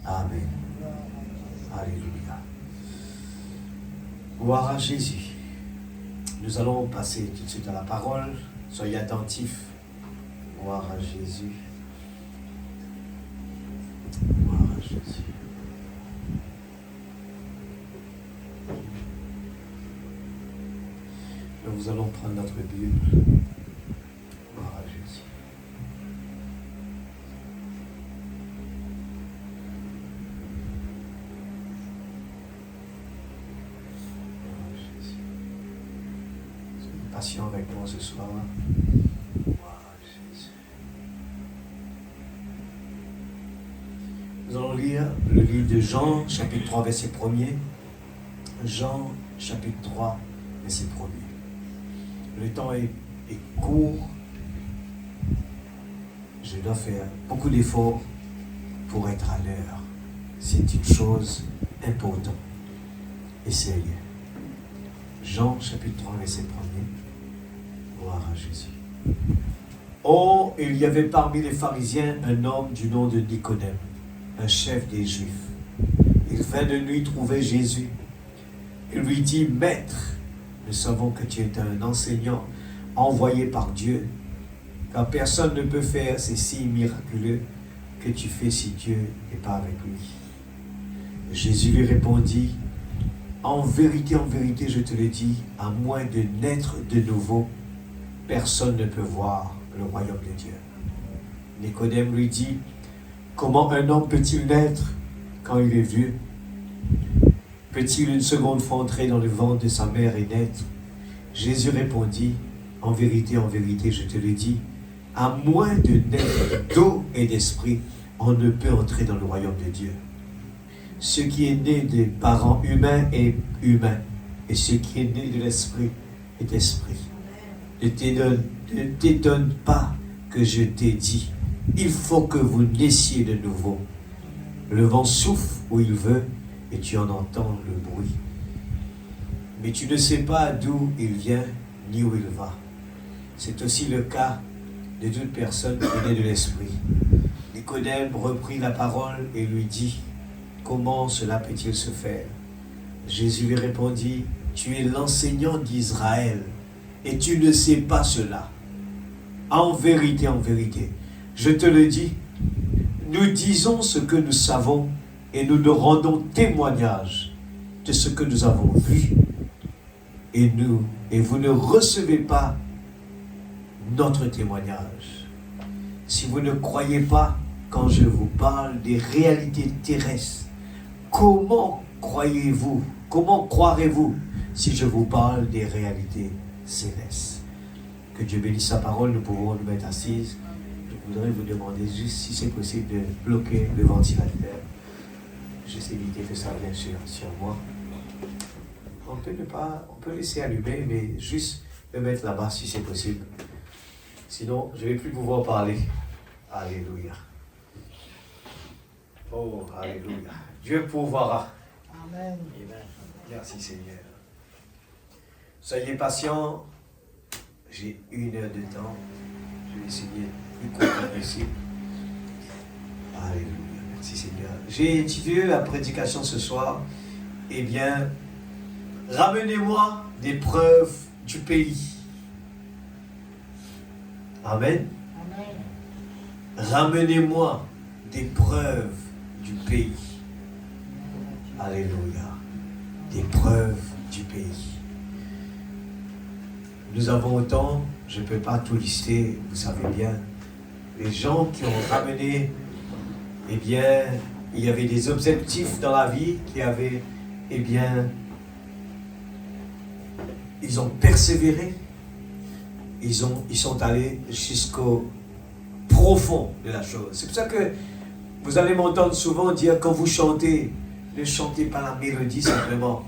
Amen. Alléluia. Gloire à Jésus. Nous allons passer tout de suite à la parole. Soyez attentifs. Gloire à Jésus. Gloire à Jésus. Nous allons prendre notre Bible. Gloire à Jésus. Gloire à Jésus. Soyez patients avec moi ce soir. Gloire à Jésus. Nous allons lire le livre de Jean, chapitre 3, verset 1er. Jean, chapitre 3, verset 1er. Le temps est court. Je dois faire beaucoup d'efforts pour être à l'heure. C'est une chose importante. Essayez. Jean chapitre 3, verset 1er. Gloire à Jésus. Oh, il y avait parmi les pharisiens un homme du nom de Nicodème, un chef des Juifs. Il vint de nuit trouver Jésus. Il lui dit, Maître, nous savons que tu es un enseignant envoyé par Dieu, car personne ne peut faire ces signes miraculeux que tu fais si Dieu n'est pas avec lui. Jésus lui répondit, en vérité, je te le dis, à moins de naître de nouveau, personne ne peut voir le royaume de Dieu. Nicodème lui dit, comment un homme peut-il naître quand il est vieux? Peut-il une seconde fois entrer dans le ventre de sa mère et naître? Jésus répondit, en vérité, je te le dis, à moins de naître d'eau et d'esprit, on ne peut entrer dans le royaume de Dieu. Ce qui est né des parents humains est humain, et ce qui est né de l'esprit est esprit. Ne t'étonne pas que je t'ai dit, il faut que vous naissiez de nouveau. Le vent souffle où il veut, et tu en entends le bruit. Mais tu ne sais pas d'où il vient, ni où il va. C'est aussi le cas de toute personne qui est née de l'esprit. Nicodème reprit la parole et lui dit, comment cela peut-il se faire? Jésus lui répondit, tu es l'enseignant d'Israël, et tu ne sais pas cela. En vérité, je te le dis, nous disons ce que nous savons, et nous nous rendons témoignage de ce que nous avons vu. Et vous ne recevez pas notre témoignage. Si vous ne croyez pas quand je vous parle des réalités terrestres, comment croirez-vous si je vous parle des réalités célestes? Que Dieu bénisse sa parole, nous pouvons nous mettre assises. Je voudrais vous demander juste si c'est possible de bloquer le ventilateur. J'essaie d'éviter que ça vienne sur moi. On peut laisser allumer, mais juste le mettre là-bas si c'est possible. Sinon, je ne vais plus pouvoir parler. Alléluia. Oh, alléluia. Dieu pourvoira. Amen. Amen. Merci Seigneur. Soyez patients. J'ai 1 heure de temps. Je vais essayer le plus court possible. Alléluia. Merci Seigneur. J'ai intitulé la prédication ce soir, eh bien, ramenez-moi des preuves du pays. Amen. Amen. Ramenez-moi des preuves du pays. Alléluia. Des preuves du pays. Nous avons autant, je ne peux pas tout lister, vous savez bien, les gens qui ont ramené, eh bien, il y avait des objectifs dans la vie qui avaient, eh bien, ils ont persévéré, ils sont allés jusqu'au profond de la chose. C'est pour ça que vous allez m'entendre souvent dire, quand vous chantez, ne chantez pas la mélodie simplement,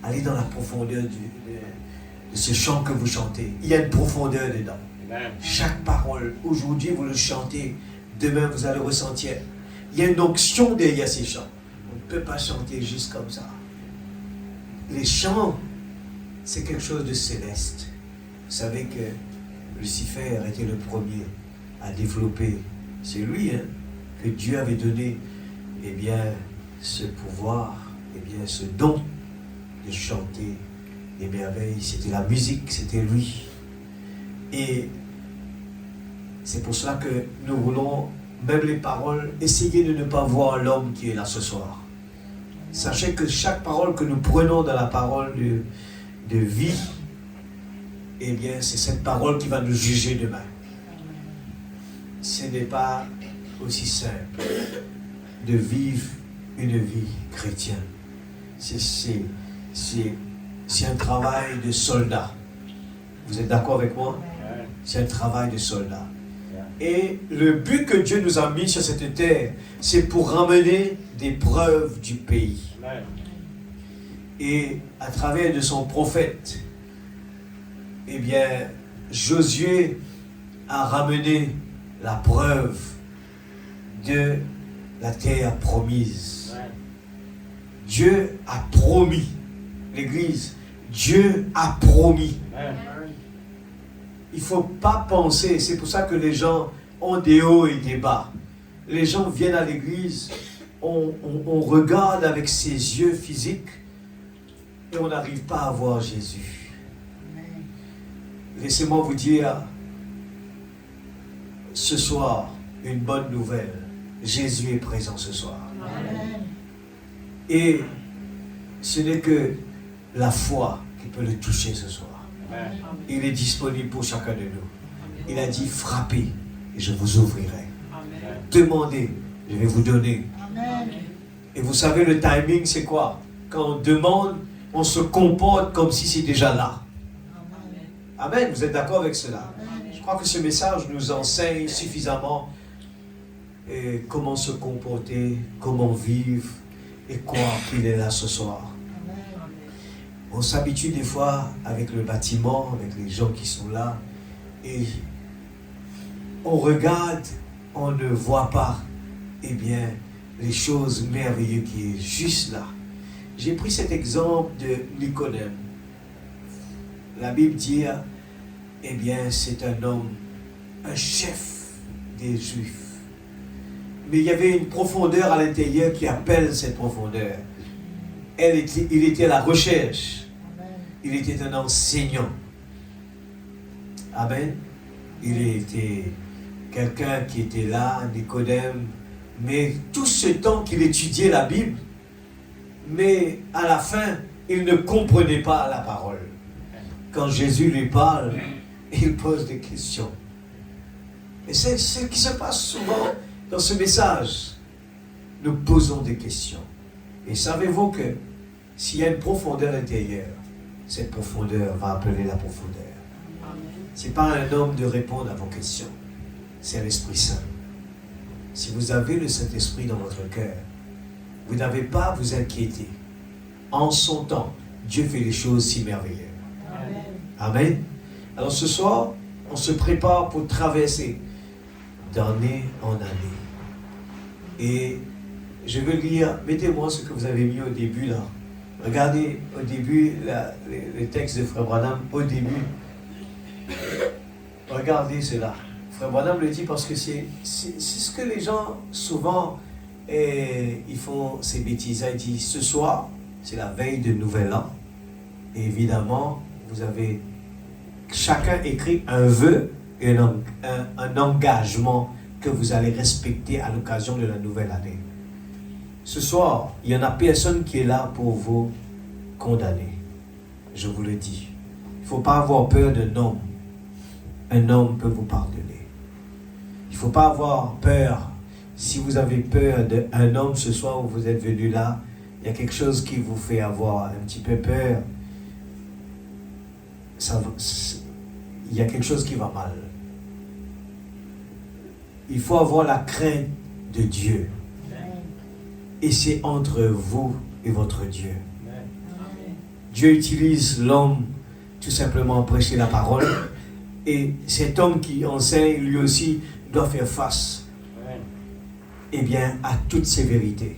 allez dans la profondeur de ce chant que vous chantez. Il y a une profondeur dedans. Amen. Chaque parole, aujourd'hui vous le chantez, demain vous allez ressentir. Il y a une onction derrière ces chants. On ne peut pas chanter juste comme ça. Les chants, c'est quelque chose de céleste. Vous savez que Lucifer était le premier à développer. C'est lui que Dieu avait donné eh bien, ce pouvoir, eh bien, ce don de chanter des merveilles. C'était la musique, c'était lui. Et c'est pour cela que nous voulons, même les paroles, essayer de ne pas voir l'homme qui est là ce soir. Sachez que chaque parole que nous prenons dans la parole de vie, eh bien, c'est cette parole qui va nous juger demain. Ce n'est pas aussi simple de vivre une vie chrétienne. C'est un travail de soldat. Vous êtes d'accord avec moi? C'est un travail de soldat. Et le but que Dieu nous a mis sur cette terre, c'est pour ramener des preuves du pays. Et à travers de son prophète, eh bien, Josué a ramené la preuve de la terre promise. Dieu a promis, l'Église, Dieu a promis. Il ne faut pas penser, c'est pour ça que les gens ont des hauts et des bas. Les gens viennent à l'église, on regarde avec ses yeux physiques et on n'arrive pas à voir Jésus. Laissez-moi vous dire, ce soir, une bonne nouvelle. Jésus est présent ce soir. Amen. Et ce n'est que la foi qui peut le toucher ce soir. Amen. Il est disponible pour chacun de nous. Il a dit, frappez et je vous ouvrirai. Amen. Demandez, je vais vous donner. Amen. Et vous savez, le timing, c'est quoi? Quand on demande, on se comporte comme si c'est déjà là. Amen. Amen. Vous êtes d'accord avec cela? Amen. Je crois que ce message nous enseigne suffisamment comment se comporter, comment vivre et quoi qu'il est là ce soir. On s'habitue des fois avec le bâtiment, avec les gens qui sont là, et on regarde, on ne voit pas, eh bien, les choses merveilleuses qui est juste là. J'ai pris cet exemple de Nicodème. La Bible dit, eh bien, c'est un homme, un chef des Juifs. Mais il y avait une profondeur à l'intérieur qui appelle cette profondeur. Il était à la recherche. Il était un enseignant. Amen. Il était quelqu'un qui était là, Nicodème. Mais tout ce temps qu'il étudiait la Bible, mais à la fin, il ne comprenait pas la parole. Quand Jésus lui parle, il pose des questions. Et c'est ce qui se passe souvent dans ce message. Nous posons des questions. Et savez-vous que s'il y a une profondeur intérieure, cette profondeur va appeler la profondeur. Ce n'est pas un homme de répondre à vos questions. C'est l'Esprit Saint. Si vous avez le Saint-Esprit dans votre cœur, vous n'avez pas à vous inquiéter. En son temps, Dieu fait les choses si merveilleuses. Amen. Amen. Alors ce soir, on se prépare pour traverser d'année en année. Et je veux lire, mettez-moi ce que vous avez mis au début là. Regardez au début les textes de Frère Branham, au début. Regardez cela. Frère Branham le dit parce que c'est ce que les gens souvent ils font ces bêtises. Il dit ce soir, c'est la veille de Nouvel An. Et évidemment, vous avez chacun écrit un vœu et un engagement que vous allez respecter à l'occasion de la nouvelle année. Ce soir, il n'y en a personne qui est là pour vous condamner. Je vous le dis. Il ne faut pas avoir peur d'un homme. Un homme peut vous pardonner. Il ne faut pas avoir peur. Si vous avez peur d'un homme ce soir où vous êtes venu là, il y a quelque chose qui vous fait avoir un petit peu peur. Il y a quelque chose qui va mal. Il faut avoir la crainte de Dieu. Et c'est entre vous et votre Dieu. Dieu utilise l'homme tout simplement à prêcher la parole. Et cet homme qui enseigne, lui aussi, doit faire face eh bien, à toutes ces vérités.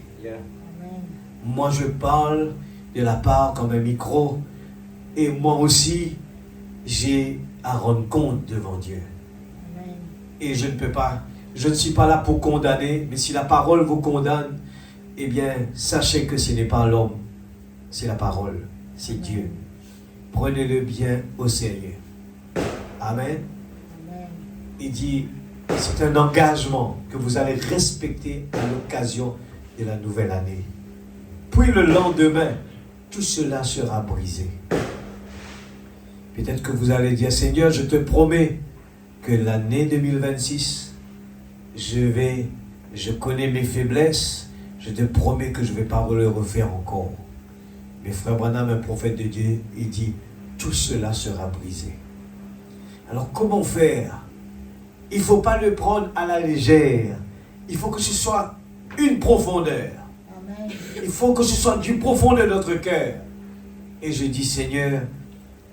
Moi, je parle de la part comme un micro. Et moi aussi, j'ai à rendre compte devant Dieu. Et je ne peux pas, je ne suis pas là pour condamner, mais si la parole vous condamne, eh bien, sachez que ce n'est pas l'homme, c'est la parole, c'est Dieu. Prenez-le bien au sérieux. Amen. Il dit, c'est un engagement que vous allez respecter à l'occasion de la nouvelle année. Puis le lendemain, tout cela sera brisé. Peut-être que vous allez dire, Seigneur, je te promets que l'année 2026, je connais mes faiblesses, je te promets que je ne vais pas le refaire encore. Mais frère Branham, un prophète de Dieu, il dit, tout cela sera brisé. Alors comment faire? Il ne faut pas le prendre à la légère. Il faut que ce soit une profondeur. Amen. Il faut que ce soit du profond de notre cœur. Et je dis, Seigneur,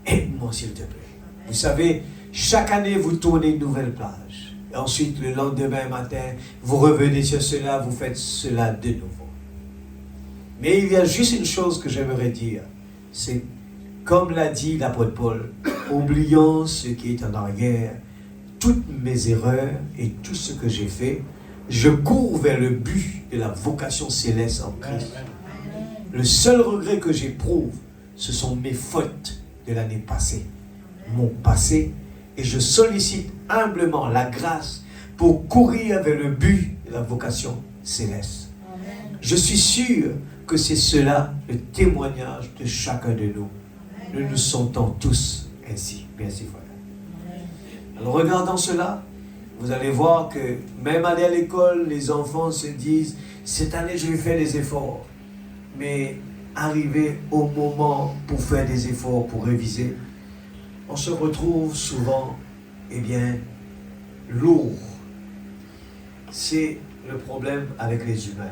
aide-moi s'il te plaît. Amen. Vous savez, chaque année, vous tournez une nouvelle page. Et ensuite, le lendemain matin, vous revenez sur cela, vous faites cela de nouveau. Mais il y a juste une chose que j'aimerais dire. C'est, comme l'a dit l'apôtre Paul, oubliant ce qui est en arrière, toutes mes erreurs et tout ce que j'ai fait, je cours vers le but de la vocation céleste en Christ. Le seul regret que j'éprouve, ce sont mes fautes de l'année passée, mon passé, et je sollicite humblement la grâce pour courir vers le but de la vocation céleste. Je suis sûr que c'est cela le témoignage de chacun de nous. Nous nous sentons tous ainsi. Merci, frère. Alors, regardant cela, vous allez voir que même aller à l'école, les enfants se disent, cette année, je vais faire des efforts. Mais arrivé au moment pour faire des efforts, pour réviser, on se retrouve souvent, eh bien, lourd. C'est le problème avec les humains.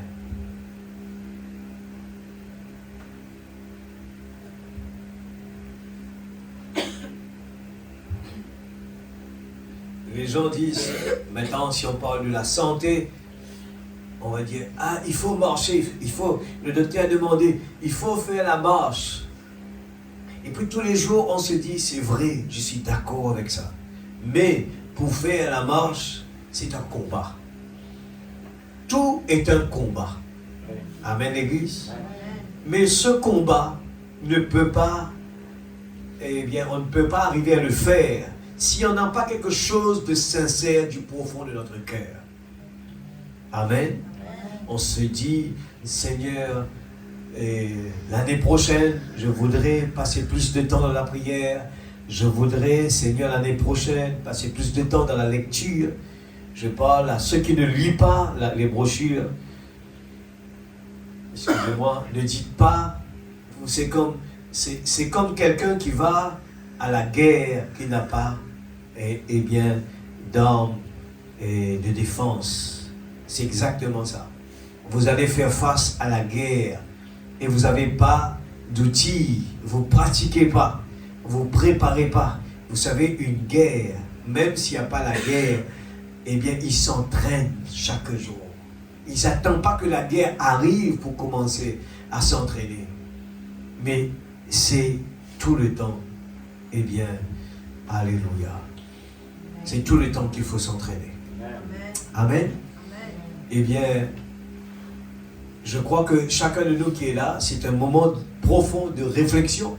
Les gens disent, maintenant si on parle de la santé, on va dire, ah, il faut marcher, le docteur a demandé, il faut faire la marche. Et puis tous les jours, on se dit, c'est vrai, je suis d'accord avec ça. Mais pour faire la marche, c'est un combat. Tout est un combat. Amen, l'Église. Mais ce combat ne peut pas, eh bien, on ne peut pas arriver à le faire si on n'a pas quelque chose de sincère du profond de notre cœur. Amen. On se dit, Seigneur, l'année prochaine, je voudrais passer plus de temps dans la prière. Je voudrais, Seigneur, l'année prochaine, passer plus de temps dans la lecture. Je parle à ceux qui ne lisent pas les brochures. Excusez-moi, ne dites pas, c'est comme quelqu'un qui va à la guerre, qui n'a pas bien, d'armes de défense. C'est exactement ça. Vous allez faire face à la guerre et vous n'avez pas d'outils, vous ne pratiquez pas, vous ne préparez pas. Vous savez, une guerre, même s'il n'y a pas la guerre, eh bien, ils s'entraînent chaque jour. Ils n'attendent pas que la guerre arrive pour commencer à s'entraîner. Mais c'est tout le temps, eh bien, alléluia. C'est tout le temps qu'il faut s'entraîner. Amen. Eh bien, je crois que chacun de nous qui est là, c'est un moment profond de réflexion.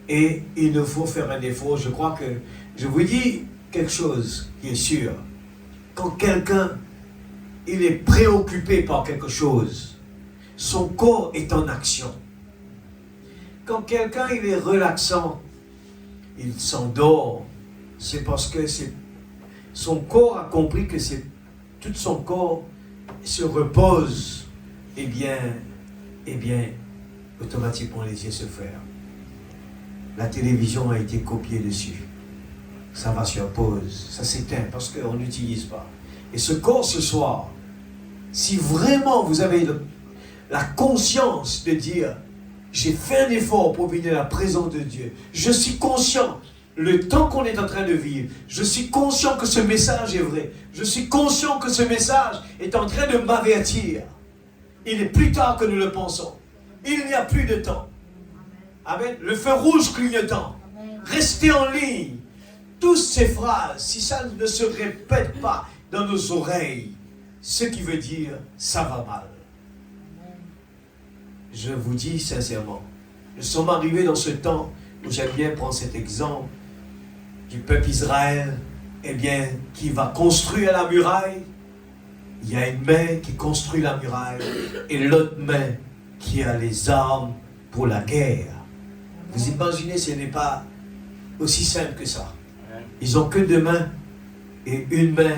Et il nous faut faire un effort. Je crois que, je vous dis quelque chose qui est sûr. Quand quelqu'un, il est préoccupé par quelque chose, son corps est en action. Quand quelqu'un, il est relaxant, il s'endort, c'est parce que son corps a compris que tout son corps se repose, eh bien, automatiquement les yeux se ferment. La télévision a été copiée dessus. Ça va sur pause, ça s'éteint parce qu'on n'utilise pas. Et ce corps ce soir, si vraiment vous avez la conscience de dire, j'ai fait un effort pour venir à la présence de Dieu, je suis conscient le temps qu'on est en train de vivre, je suis conscient que ce message est vrai, je suis conscient que ce message est en train de m'avertir. Il est plus tard que nous le pensons. Il n'y a plus de temps. Amen. Le feu rouge clignotant. Restez en ligne. Toutes ces phrases, si ça ne se répète pas dans nos oreilles, ce qui veut dire, ça va mal. je vous dis sincèrement, nous sommes arrivés dans ce temps où j'aime bien prendre cet exemple du peuple Israël, eh bien, qui va construire la muraille. Il y a une main qui construit la muraille et l'autre main qui a les armes pour la guerre. Vous imaginez, ce n'est pas aussi simple que ça. Ils n'ont que deux mains et une main.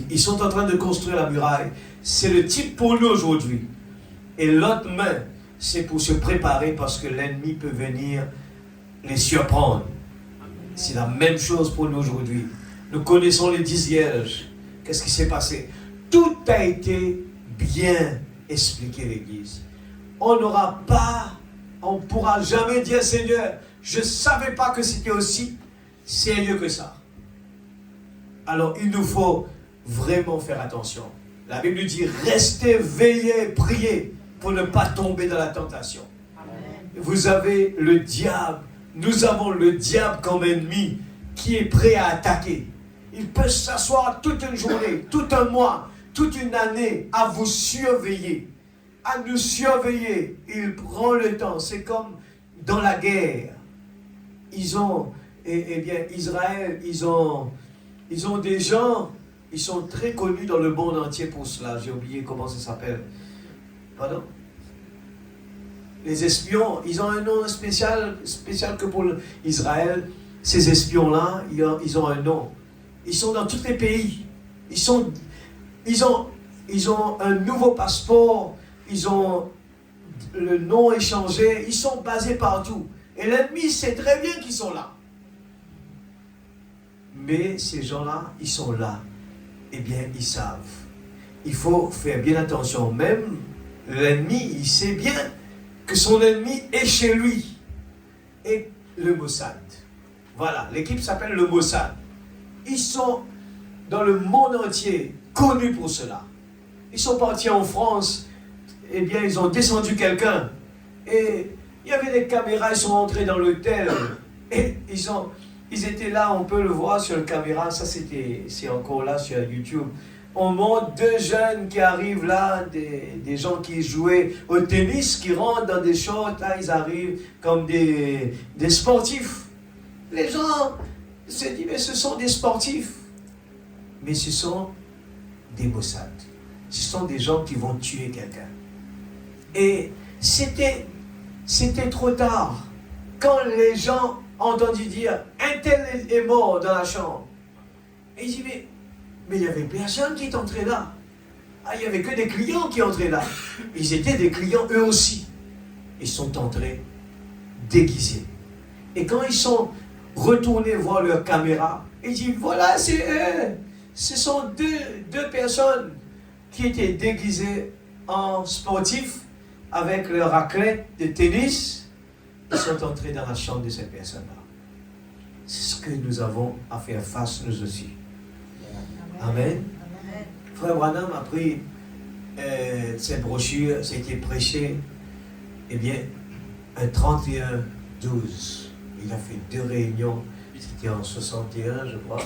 Ils sont en train de construire la muraille. C'est le type pour nous aujourd'hui. Et l'autre main, c'est pour se préparer parce que l'ennemi peut venir les surprendre. C'est la même chose pour nous aujourd'hui. Nous connaissons les 10 vierges. Qu'est-ce qui s'est passé? Tout a été bien expliqué, l'Église. On ne pourra jamais dire, Seigneur, je ne savais pas que c'était aussi sérieux que ça. Alors, il nous faut vraiment faire attention. La Bible nous dit, restez veillés, priez pour ne pas tomber dans la tentation. Amen. Vous avez le diable, nous avons le diable comme ennemi qui est prêt à attaquer. Il peut s'asseoir toute une journée, tout un mois, toute une année à vous surveiller, à nous surveiller. Il prend le temps. C'est comme dans la guerre. Ils ont, Israël, ils ont des gens, ils sont très connus dans le monde entier pour cela. J'ai oublié comment ça s'appelle. Pardon? Les espions, ils ont un nom spécial que pour Israël. Ces espions-là, ils ont un nom. Ils sont dans tous les pays. Ils ont un nouveau passeport. Ils ont le nom échangé. Ils sont basés partout. Et l'ennemi sait très bien qu'ils sont là. Mais ces gens-là, ils sont là. Eh bien, ils savent. Il faut faire bien attention. Même l'ennemi, il sait bien que son ennemi est chez lui. Et le Mossad. Voilà, l'équipe s'appelle le Mossad. Ils sont dans le monde entier connus pour cela. Ils sont partis en France. Eh bien, ils ont descendu quelqu'un. Et il y avait des caméras, ils sont entrés dans l'hôtel. Et ils étaient là, on peut le voir sur la caméra. Ça, c'est encore là sur YouTube. On montre deux jeunes qui arrivent là, des gens qui jouaient au tennis, qui rentrent dans des shorts. Là, ils arrivent comme des sportifs. Les gens se disent, mais ce sont des sportifs. Mais ce sont des Mossad. Ce sont des gens qui vont tuer quelqu'un. Et c'était trop tard. Quand les gens ont entendu dire, un tel est mort dans la chambre. Et ils disent, mais il n'y avait personne qui est entré là. Ah, il n'y avait que des clients qui entraient là. Ils étaient des clients eux aussi. Ils sont entrés déguisés. Et quand ils sont retournés voir leur caméra, ils disent, voilà, c'est eux. Ce sont deux personnes qui étaient déguisées en sportifs avec leur raquette de tennis. Ils sont entrés dans la chambre de cette personne-là. C'est ce que nous avons à faire face, nous aussi. Amen. Amen. Frère Branham a pris cette brochure, c'était prêché, eh bien, un 31-12. Il a fait 2 réunions, c'était en 61, je crois.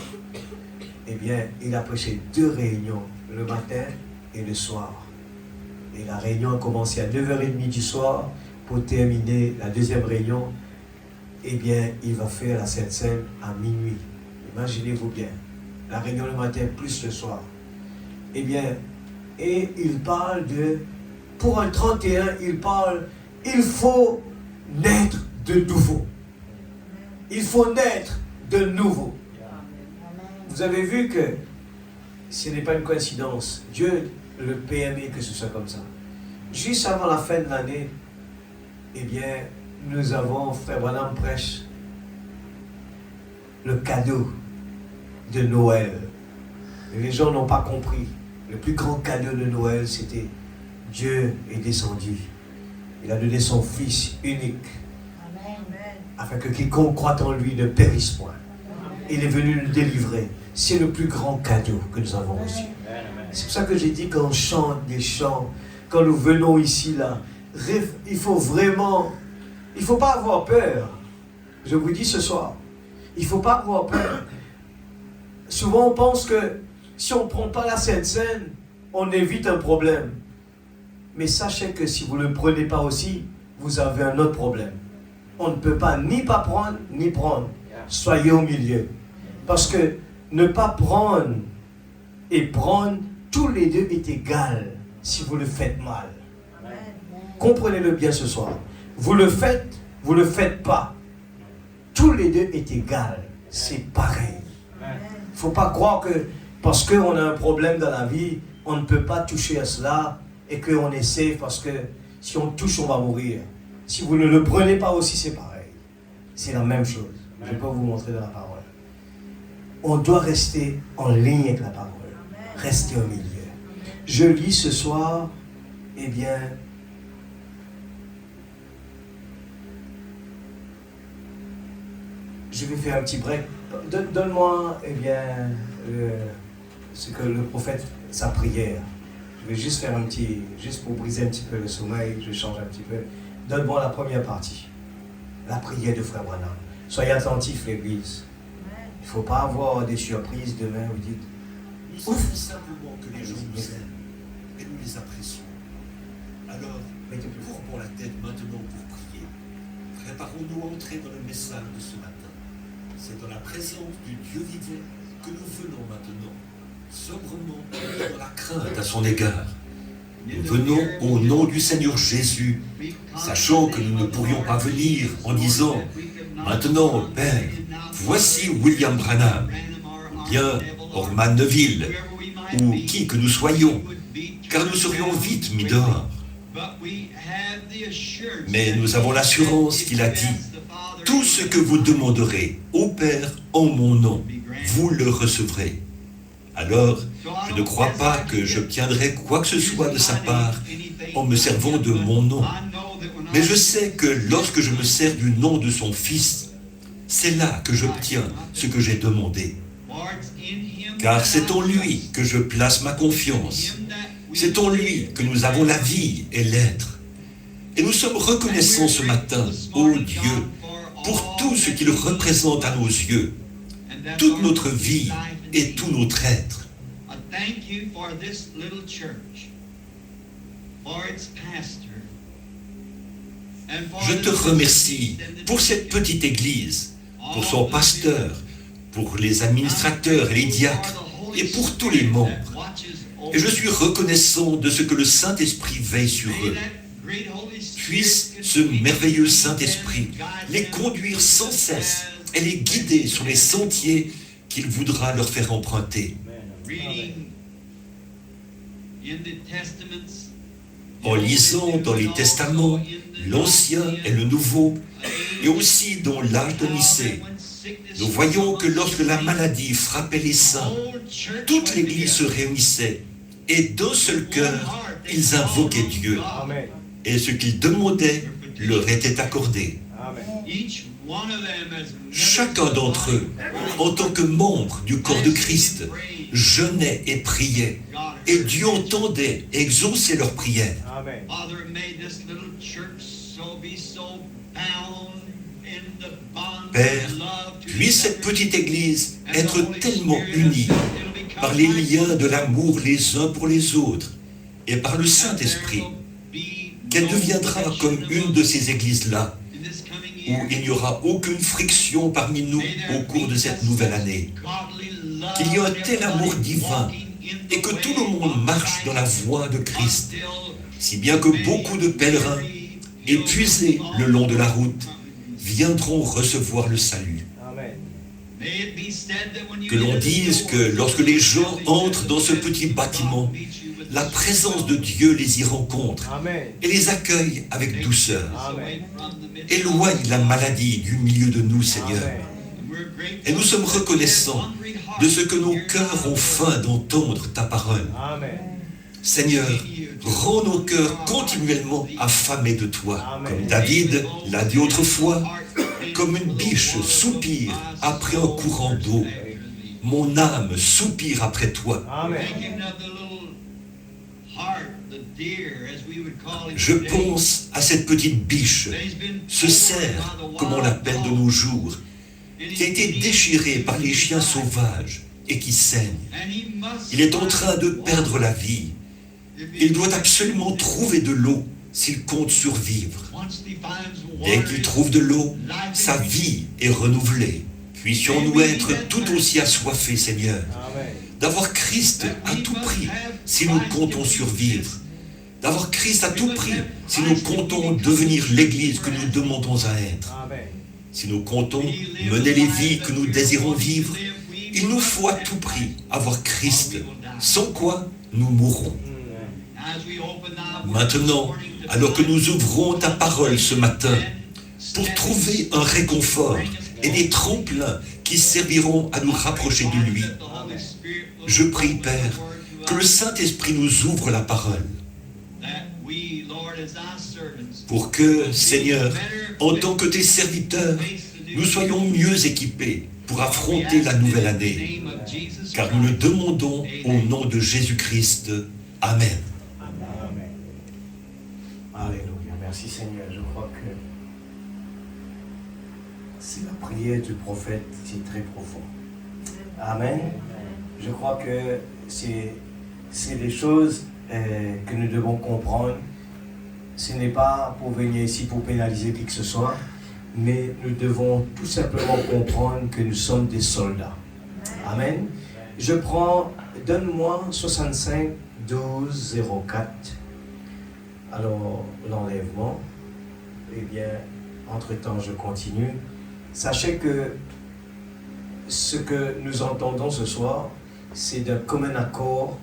Eh bien, il a prêché 2 réunions, le matin et le soir. Et la réunion a commencé à 9h30 du soir pour terminer la 2e réunion. Eh bien, il va faire la Sainte Seine à minuit. Imaginez-vous bien. La réunion le matin plus le soir. Eh bien, et il parle pour un 31, il parle, il faut naître de nouveau. Il faut naître de nouveau. Vous avez vu que ce n'est pas une coïncidence. Dieu le permet que ce soit comme ça. Juste avant la fin de l'année, eh bien, nous avons, Frère Branham prêche le cadeau de Noël. Et les gens n'ont pas compris. Le plus grand cadeau de Noël, c'était Dieu est descendu. Il a donné son Fils unique. Amen. Afin que quiconque croit en lui ne périsse point. Il est venu nous délivrer. C'est le plus grand cadeau que nous avons reçu. C'est pour ça que j'ai dit quand on chante des chants, quand nous venons ici, là, il faut vraiment, il ne faut pas avoir peur. Je vous dis ce soir, il ne faut pas avoir peur. Souvent on pense que si on ne prend pas la Sainte Seine, on évite un problème. Mais sachez que si vous ne le prenez pas aussi, vous avez un autre problème. On ne peut pas ni pas prendre, ni prendre. Soyez au milieu. Parce que ne pas prendre et prendre, tous les deux est égal si vous le faites mal. Comprenez-le bien ce soir. Vous le faites pas. Tous les deux est égal. C'est pareil. Il ne faut pas croire que parce qu'on a un problème dans la vie, on ne peut pas toucher à cela et qu'on essaie parce que si on touche, on va mourir. Si vous ne le prenez pas aussi, c'est pareil. C'est la même chose. Je vais pas vous montrer dans la parole. On doit rester en ligne avec la parole. Rester au milieu. Je lis ce soir, eh bien, je vais faire un petit break. Donne-moi, eh bien, ce que le prophète, sa prière. Je vais juste faire un petit, juste pour briser un petit peu le sommeil, je change un petit peu. Donne-moi la première partie. La prière de Frère Branham. Soyez attentifs, l'Église. Il ne faut pas avoir des surprises demain, vous dites. Nous savons simplement que les gens nous aiment et nous les apprécions. Alors, courbons la tête maintenant pour prier. Préparons-nous à entrer dans le message de ce matin. C'est dans la présence du Dieu vivant que nous venons maintenant, sobrement et dans la crainte à son égard. Nous venons au nom du Seigneur Jésus, sachant que nous ne pourrions pas venir en disant « Maintenant, Père, voici William Branham, ou bien Orman Neville, ou qui que nous soyons, car nous serions vite mis dehors. » Mais nous avons l'assurance qu'il a dit « Tout ce que vous demanderez au Père en mon nom, vous le recevrez. » Alors, je ne crois pas que j'obtiendrai quoi que ce soit de sa part en me servant de mon nom. Mais je sais que lorsque je me sers du nom de son Fils, c'est là que j'obtiens ce que j'ai demandé. Car c'est en lui que je place ma confiance. C'est en lui que nous avons la vie et l'être. Et nous sommes reconnaissants ce matin, ô Dieu, pour tout ce qu'il représente à nos yeux, toute notre vie et tout notre être. Je te remercie pour cette petite église, pour son pasteur, pour les administrateurs et les diacres, et pour tous les membres. Et je suis reconnaissant de ce que le Saint-Esprit veille sur eux. Puisse ce merveilleux Saint-Esprit les conduire sans cesse et les guider sur les sentiers qu'il voudra leur faire emprunter. En lisant dans les testaments, l'Ancien et le Nouveau, et aussi dans l'âge de Nicée, nous voyons que lorsque la maladie frappait les saints, toute l'Église se réunissait, et d'un seul cœur, ils invoquaient Dieu. Et ce qu'ils demandaient leur était accordé. Chacun d'entre eux, en tant que membre du corps de Christ, jeûnait et priait, et Dieu entendait et exauçait leurs prières. Père, puisse cette petite Église être tellement unie par les liens de l'amour les uns pour les autres et par le Saint-Esprit, qu'elle deviendra comme une de ces églises-là, où il n'y aura aucune friction parmi nous au cours de cette nouvelle année. Qu'il y ait un tel amour divin et que tout le monde marche dans la voie de Christ, si bien que beaucoup de pèlerins, épuisés le long de la route, viendront recevoir le salut. Que l'on dise que lorsque les gens entrent dans ce petit bâtiment, la présence de Dieu les y rencontre et les accueille avec douceur. Éloigne la maladie du milieu de nous, Seigneur. Et nous sommes reconnaissants de ce que nos cœurs ont faim d'entendre ta parole. Seigneur, rends nos cœurs continuellement affamés de toi, comme David l'a dit autrefois, comme une biche soupire après un courant d'eau. Mon âme soupire après toi. Je pense à cette petite biche, ce cerf, comme on l'appelle de nos jours, qui a été déchiré par les chiens sauvages et qui saigne. Il est en train de perdre la vie. Il doit absolument trouver de l'eau s'il compte survivre. Dès qu'il trouve de l'eau, sa vie est renouvelée. Puissions-nous être tout aussi assoiffés, Seigneur, d'avoir Christ à tout prix si nous comptons survivre, d'avoir Christ à tout prix si nous comptons devenir l'Église que nous demandons à être. Si nous comptons mener les vies que nous désirons vivre, il nous faut à tout prix avoir Christ, sans quoi nous mourrons. Maintenant, alors que nous ouvrons ta parole ce matin, pour trouver un réconfort et des tremplins qui serviront à nous rapprocher de lui, je prie, Père, que le Saint-Esprit nous ouvre la parole, pour que, Seigneur, en tant que tes serviteurs, nous soyons mieux équipés pour affronter la nouvelle année, car nous le demandons au nom de Jésus-Christ. Amen. Amen. Alléluia. Merci Seigneur. Je crois que c'est la prière du prophète, c'est très profond. Amen. Je crois que c'est des choses que nous devons comprendre. Ce n'est pas pour venir ici pour pénaliser qui que ce soit, mais nous devons tout simplement comprendre que nous sommes des soldats. Amen. Je prends, donne-moi 65 12 04. Alors, l'enlèvement, eh bien, entre-temps, je continue. Sachez que ce que nous entendons ce soir, c'est d'un commun accord,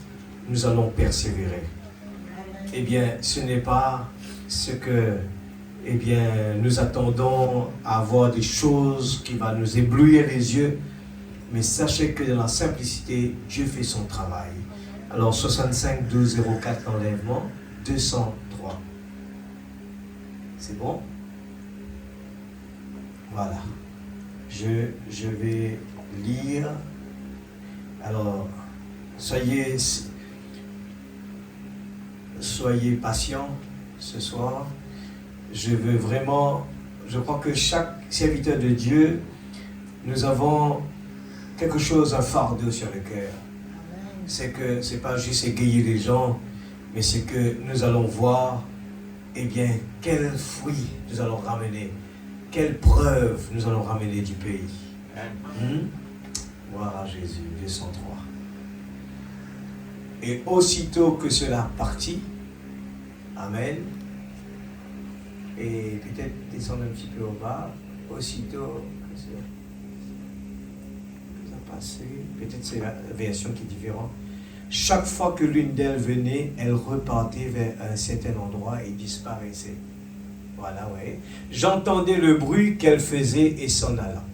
nous allons persévérer. Eh bien, ce n'est pas ce que, eh bien, nous attendons à avoir des choses qui vont nous éblouir les yeux, mais sachez que dans la simplicité, Dieu fait son travail. Alors, 65 12 04, l'enlèvement, 203. C'est bon? Voilà. Je vais lire. Alors, soyez patients ce soir. Je veux vraiment, je crois que chaque serviteur de Dieu, nous avons quelque chose, un fardeau sur le cœur. C'est que c'est pas juste égayer les gens, mais c'est que nous allons voir, eh bien, quels fruits nous allons ramener, quelles preuves nous allons ramener du pays. Gloire à Jésus, 203. Et aussitôt que cela partit, Amen, et peut-être descendre un petit peu au bas, aussitôt que ça a passé, peut-être c'est la version qui est différente. Chaque fois que l'une d'elles venait, elle repartait vers un certain endroit et disparaissait. Voilà, oui. J'entendais le bruit qu'elle faisait et s'en alla.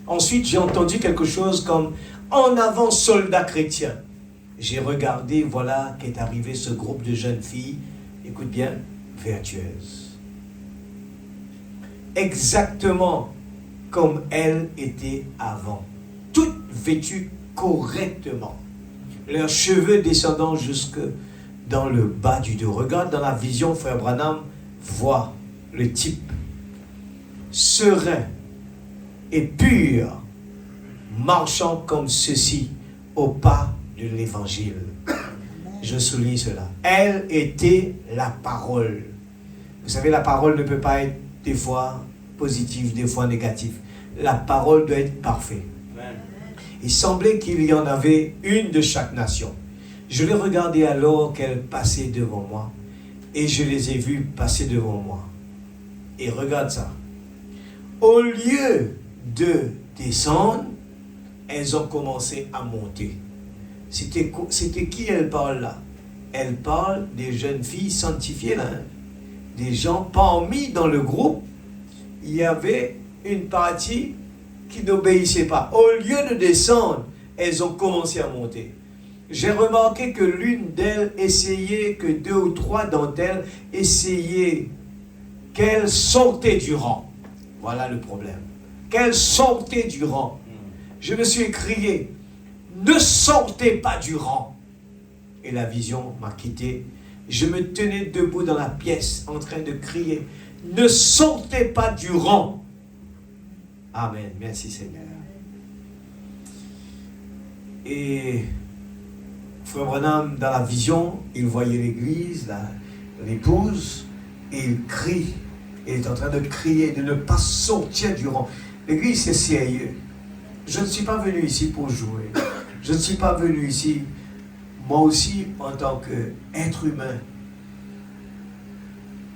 Ensuite, j'ai entendu quelque chose comme « En avant, soldats chrétiens ». J'ai regardé, voilà qu'est arrivé ce groupe de jeunes filles, écoute bien, vertueuses. Exactement comme elles étaient avant. Toutes vêtues correctement. Leurs cheveux descendant jusque dans le bas du dos. Regarde dans la vision, frère Branham voit le type serein et pur, marchant comme ceci au pas de l'évangile. Je souligne cela. Elle était la parole. Vous savez, la parole ne peut pas être des fois positive, des fois négative. La parole doit être parfaite. Il semblait qu'il y en avait une de chaque nation. Je l'ai regardée alors qu'elle passait devant moi et je les ai vues passer devant moi. Et regarde ça. Au lieu de descendre, elles ont commencé à monter. C'était qui elle parle là? Elle parle des jeunes filles sanctifiées là. Des gens parmi dans le groupe. Il y avait une partie qui n'obéissaient pas. Au lieu de descendre, elles ont commencé à monter. J'ai remarqué que l'une d'elles essayait, que 2 ou 3 d'entre elles essayaient qu'elles sortaient du rang. Voilà le problème. Qu'elles sortaient du rang. Je me suis écrié, ne sortez pas du rang. Et la vision m'a quitté. Je me tenais debout dans la pièce en train de crier, ne sortez pas du rang. Amen. Merci Seigneur. Et Frère Branham, dans la vision, il voyait l'église, l'épouse, et il crie. Il est en train de crier, de ne pas sortir du rang. L'église, c'est sérieux. Je ne suis pas venu ici pour jouer. Je ne suis pas venu ici, moi aussi, en tant qu'être humain.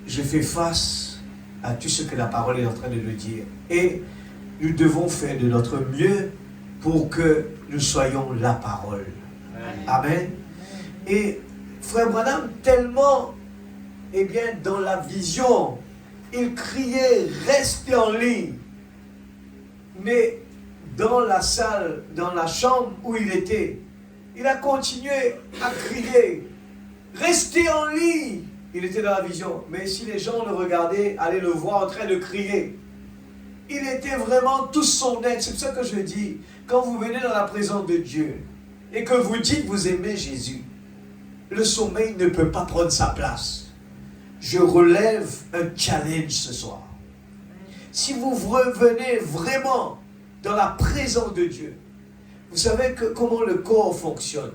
Je fais face à tout ce que la parole est en train de nous dire. Et nous devons faire de notre mieux pour que nous soyons la parole. Amen. Et Frère Branham, tellement, eh bien, dans la vision, il criait, restez en ligne. Mais dans la salle, dans la chambre où il était, il a continué à crier, restez en ligne. Il était dans la vision. Mais si les gens le regardaient, allaient le voir en train de crier. Il était vraiment tout son être. C'est pour ça que je dis, quand vous venez dans la présence de Dieu et que vous dites vous aimez Jésus, le sommeil ne peut pas prendre sa place. Je relève un challenge ce soir. Si vous revenez vraiment dans la présence de Dieu, vous savez comment le corps fonctionne.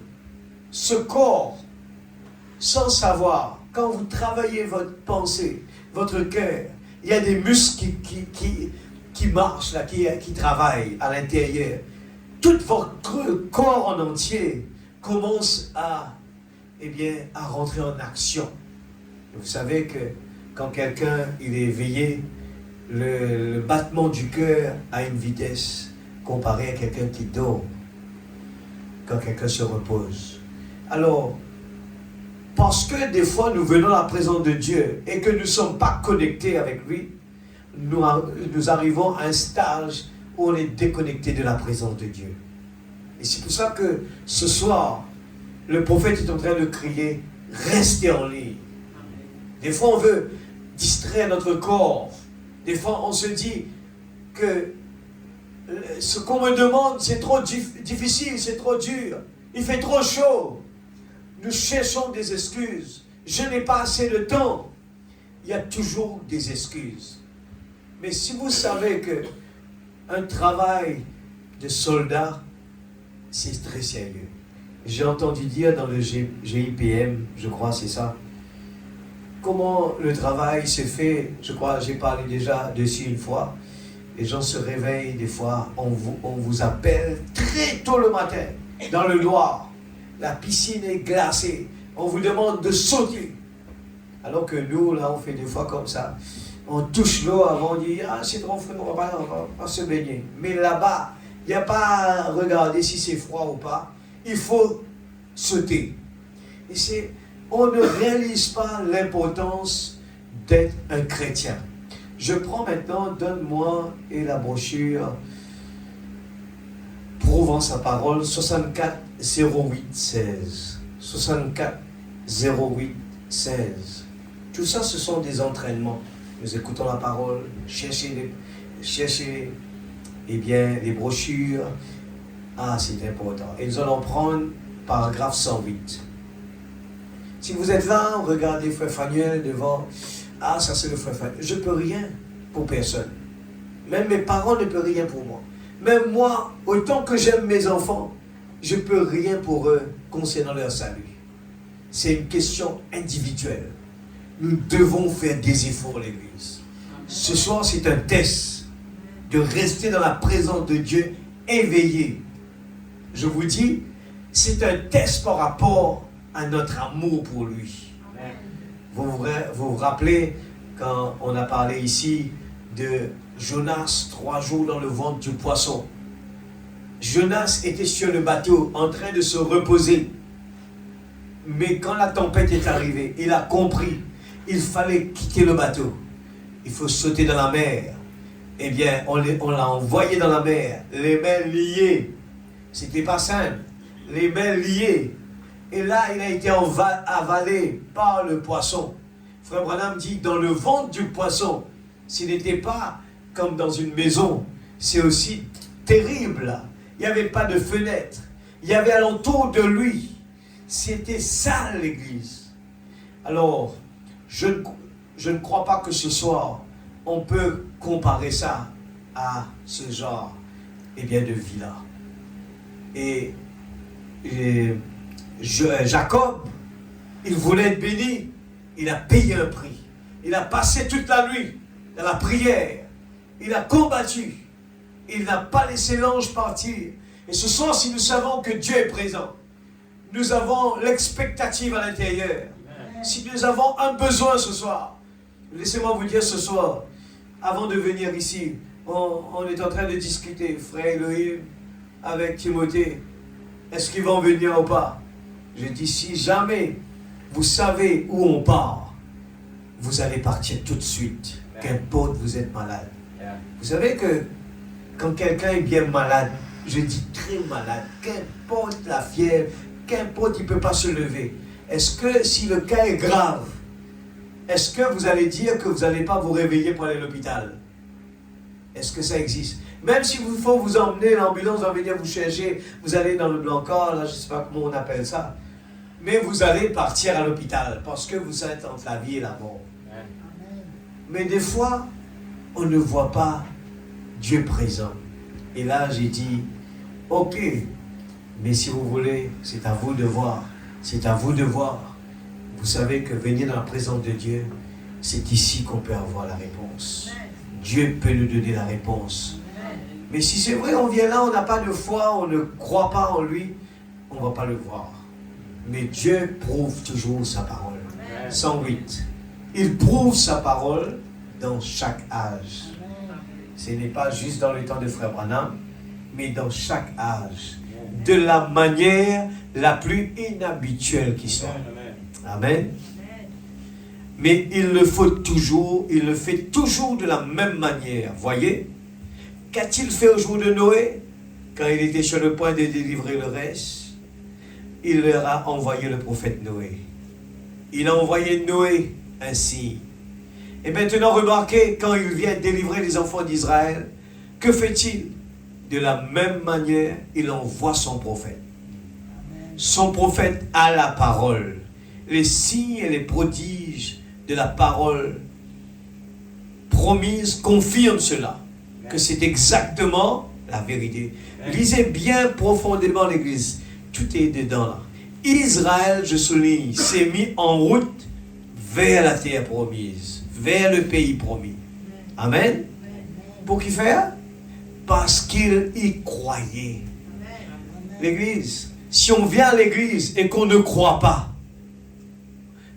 Ce corps, sans savoir, quand vous travaillez votre pensée, votre cœur, il y a des muscles qui marchent, là, qui travaillent à l'intérieur. Tout votre corps en entier commence à rentrer en action. Vous savez que quand quelqu'un il est éveillé, le battement du cœur a une vitesse comparée à quelqu'un qui dort, quand quelqu'un se repose. Alors, parce que des fois nous venons à la présence de Dieu et que nous ne sommes pas connectés avec lui, nous arrivons à un stage où on est déconnecté de la présence de Dieu. Et c'est pour ça que ce soir, le prophète est en train de crier, restez en ligne. Des fois on veut distraire notre corps. Des fois on se dit que ce qu'on me demande c'est trop difficile, c'est trop dur, il fait trop chaud. Nous cherchons des excuses. Je n'ai pas assez de temps. Il y a toujours des excuses. Mais si vous savez qu'un travail de soldat, c'est très sérieux. J'ai entendu dire dans le GIPM, je crois c'est ça, comment le travail se fait. Je crois, j'ai parlé déjà dessus une fois. Les gens se réveillent des fois, on vous appelle très tôt le matin, dans le noir. La piscine est glacée. On vous demande de sauter. Alors que nous, là, on fait des fois comme ça. On touche l'eau avant, on dit, ah, c'est trop frais, on va pas se baigner. Mais là-bas, il n'y a pas à regarder si c'est froid ou pas. Il faut sauter. Et on ne réalise pas l'importance d'être un chrétien. Je prends maintenant, donne-moi et la brochure Prouvant sa parole, 64 08 16. 64 08 16. Tout ça, ce sont des entraînements. Nous écoutons la parole, cherchez les brochures. Ah, c'est important. Et nous allons prendre paragraphe 108. Si vous êtes là, regardez Frère Fanuel devant. Ah, ça c'est le Frère Fanuel. Je ne peux rien pour personne. Même mes parents ne peuvent rien pour moi. Même moi, autant que j'aime mes enfants, je ne peux rien pour eux concernant leur salut. C'est une question individuelle. Nous devons faire des efforts, l'Église. Ce soir, c'est un test de rester dans la présence de Dieu éveillé. Je vous dis, c'est un test par rapport à notre amour pour lui. Vous vous rappelez quand on a parlé ici de Jonas, 3 jours dans le ventre du poisson. Jonas était sur le bateau en train de se reposer. Mais quand la tempête est arrivée, il a compris, il fallait quitter le bateau. Il faut sauter dans la mer. Eh bien, on l'a envoyé dans la mer, les mains liées. C'était pas simple. Les mains liées. Et là, il a été avalé par le poisson. Frère Branham dit, dans le ventre du poisson, s'il n'était pas comme dans une maison, c'est aussi terrible. Il n'y avait pas de fenêtre. Il y avait alentour de lui. C'était sale, l'Église. Alors, je ne crois pas que ce soir, on peut comparer ça à ce genre de vie-là. Et Jacob, il voulait être béni. Il a payé un prix. Il a passé toute la nuit dans la prière. Il a combattu. Il n'a pas laissé l'ange partir. Et ce soir, si nous savons que Dieu est présent, nous avons l'expectative à l'intérieur. Si nous avons un besoin ce soir, laissez-moi vous dire ce soir, avant de venir ici, on est en train de discuter, frère Elohim, avec Timothée. Est-ce qu'ils vont venir ou pas? Je dis, si jamais vous savez où on part, vous allez partir tout de suite. Qu'importe vous êtes malade. Vous savez que quand quelqu'un est bien malade, je dis très malade, qu'importe la fièvre, qu'importe il ne peut pas se lever. Est-ce que si le cas est grave, est-ce que vous allez dire que vous n'allez pas vous réveiller pour aller à l'hôpital? Est-ce que ça existe? Même si il faut vous emmener, l'ambulance va venir vous chercher, vous allez dans le Blanc-Corps, là je ne sais pas comment on appelle ça, mais vous allez partir à l'hôpital parce que vous êtes entre la vie et la mort. Mais des fois, on ne voit pas Dieu présent. Et là, j'ai dit, ok, mais si vous voulez, c'est à vous de voir. C'est à vous de voir. Vous savez que venir dans la présence de Dieu, c'est ici qu'on peut avoir la réponse. Dieu peut nous donner la réponse. Mais si c'est vrai, on vient là, on n'a pas de foi, on ne croit pas en lui, on ne va pas le voir. Mais Dieu prouve toujours sa parole. 108. Il prouve sa parole dans chaque âge. Ce n'est pas juste dans le temps de Frère Branham, mais dans chaque âge. De la manière la plus inhabituelle qui soit. Amen. Mais il le fait toujours de la même manière. Voyez, qu'a-t-il fait au jour de Noé, quand il était sur le point de délivrer le reste? Il leur a envoyé le prophète Noé. Il a envoyé Noé ainsi. Et maintenant, remarquez, quand il vient délivrer les enfants d'Israël, que fait-il? De la même manière, il envoie son prophète. Son prophète a la parole. Les signes et les prodiges de la parole promise confirment cela, que c'est exactement la vérité. Lisez bien profondément l'Église. Tout est dedans là. Israël, je souligne, s'est mis en route vers la terre promise, vers le pays promis. Amen. Pour qui faire? Parce qu'il y croyait. L'Église, si on vient à l'Église et qu'on ne croit pas,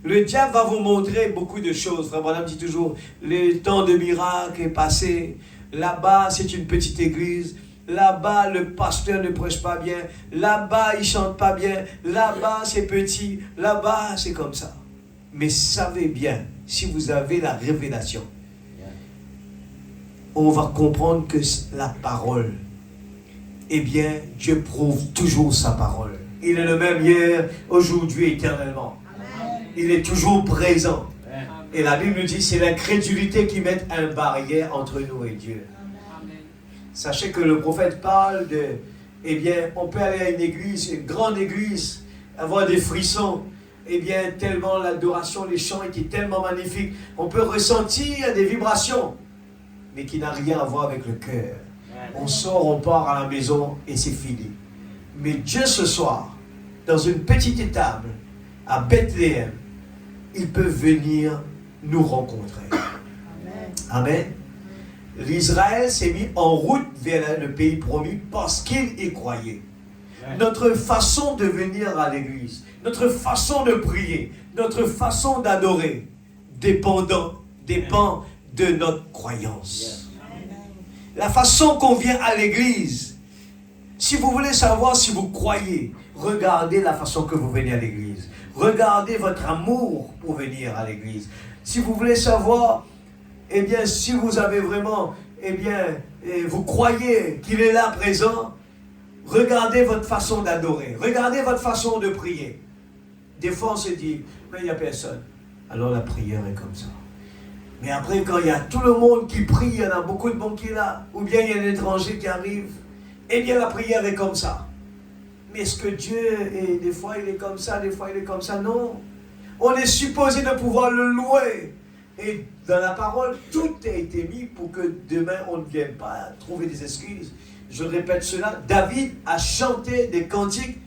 le diable va vous montrer beaucoup de choses. Frère Branham dit toujours, le temps de miracle est passé. Là-bas, c'est une petite église. Là-bas, le pasteur ne prêche pas bien. Là-bas, il ne chante pas bien. Là-bas, c'est petit. Là-bas, c'est comme ça. Mais savez bien, si vous avez la révélation, on va comprendre que la parole, eh bien, Dieu prouve toujours sa parole. Il est le même hier, aujourd'hui, éternellement. Il est toujours présent. Et la Bible nous dit, c'est l'incrédulité qui met une barrière entre nous et Dieu. Sachez que le prophète parle de, eh bien, on peut aller à une église, une grande église, avoir des frissons. Eh bien, tellement l'adoration, les chants étaient tellement magnifiques. On peut ressentir des vibrations, mais qui n'a rien à voir avec le cœur. On sort, on part à la maison et c'est fini. Mais Dieu ce soir, dans une petite étable, à Bethléem, il peut venir nous rencontrer. Amen. L'Israël s'est mis en route vers le pays promis parce qu'il y croyait. Notre façon de venir à l'église, notre façon de prier, notre façon d'adorer dépend de notre croyance. La façon qu'on vient à l'église, si vous voulez savoir si vous croyez, regardez la façon que vous venez à l'église. Regardez votre amour pour venir à l'église. Si vous voulez savoir, eh bien, si vous avez vraiment, eh bien, vous croyez qu'il est là présent, regardez votre façon d'adorer. Regardez votre façon de prier. Des fois, on se dit, mais il n'y a personne. Alors la prière est comme ça. Mais après, quand il y a tout le monde qui prie, il y en a beaucoup de monde qui est là, ou bien il y a un étranger qui arrive, eh bien, la prière est comme ça. Mais est-ce que Dieu, des fois il est comme ça, des fois il est comme ça? Non. On est supposé de pouvoir le louer. Et dans la parole, tout a été mis pour que demain on ne vienne pas trouver des excuses. Je répète cela, David a chanté des cantiques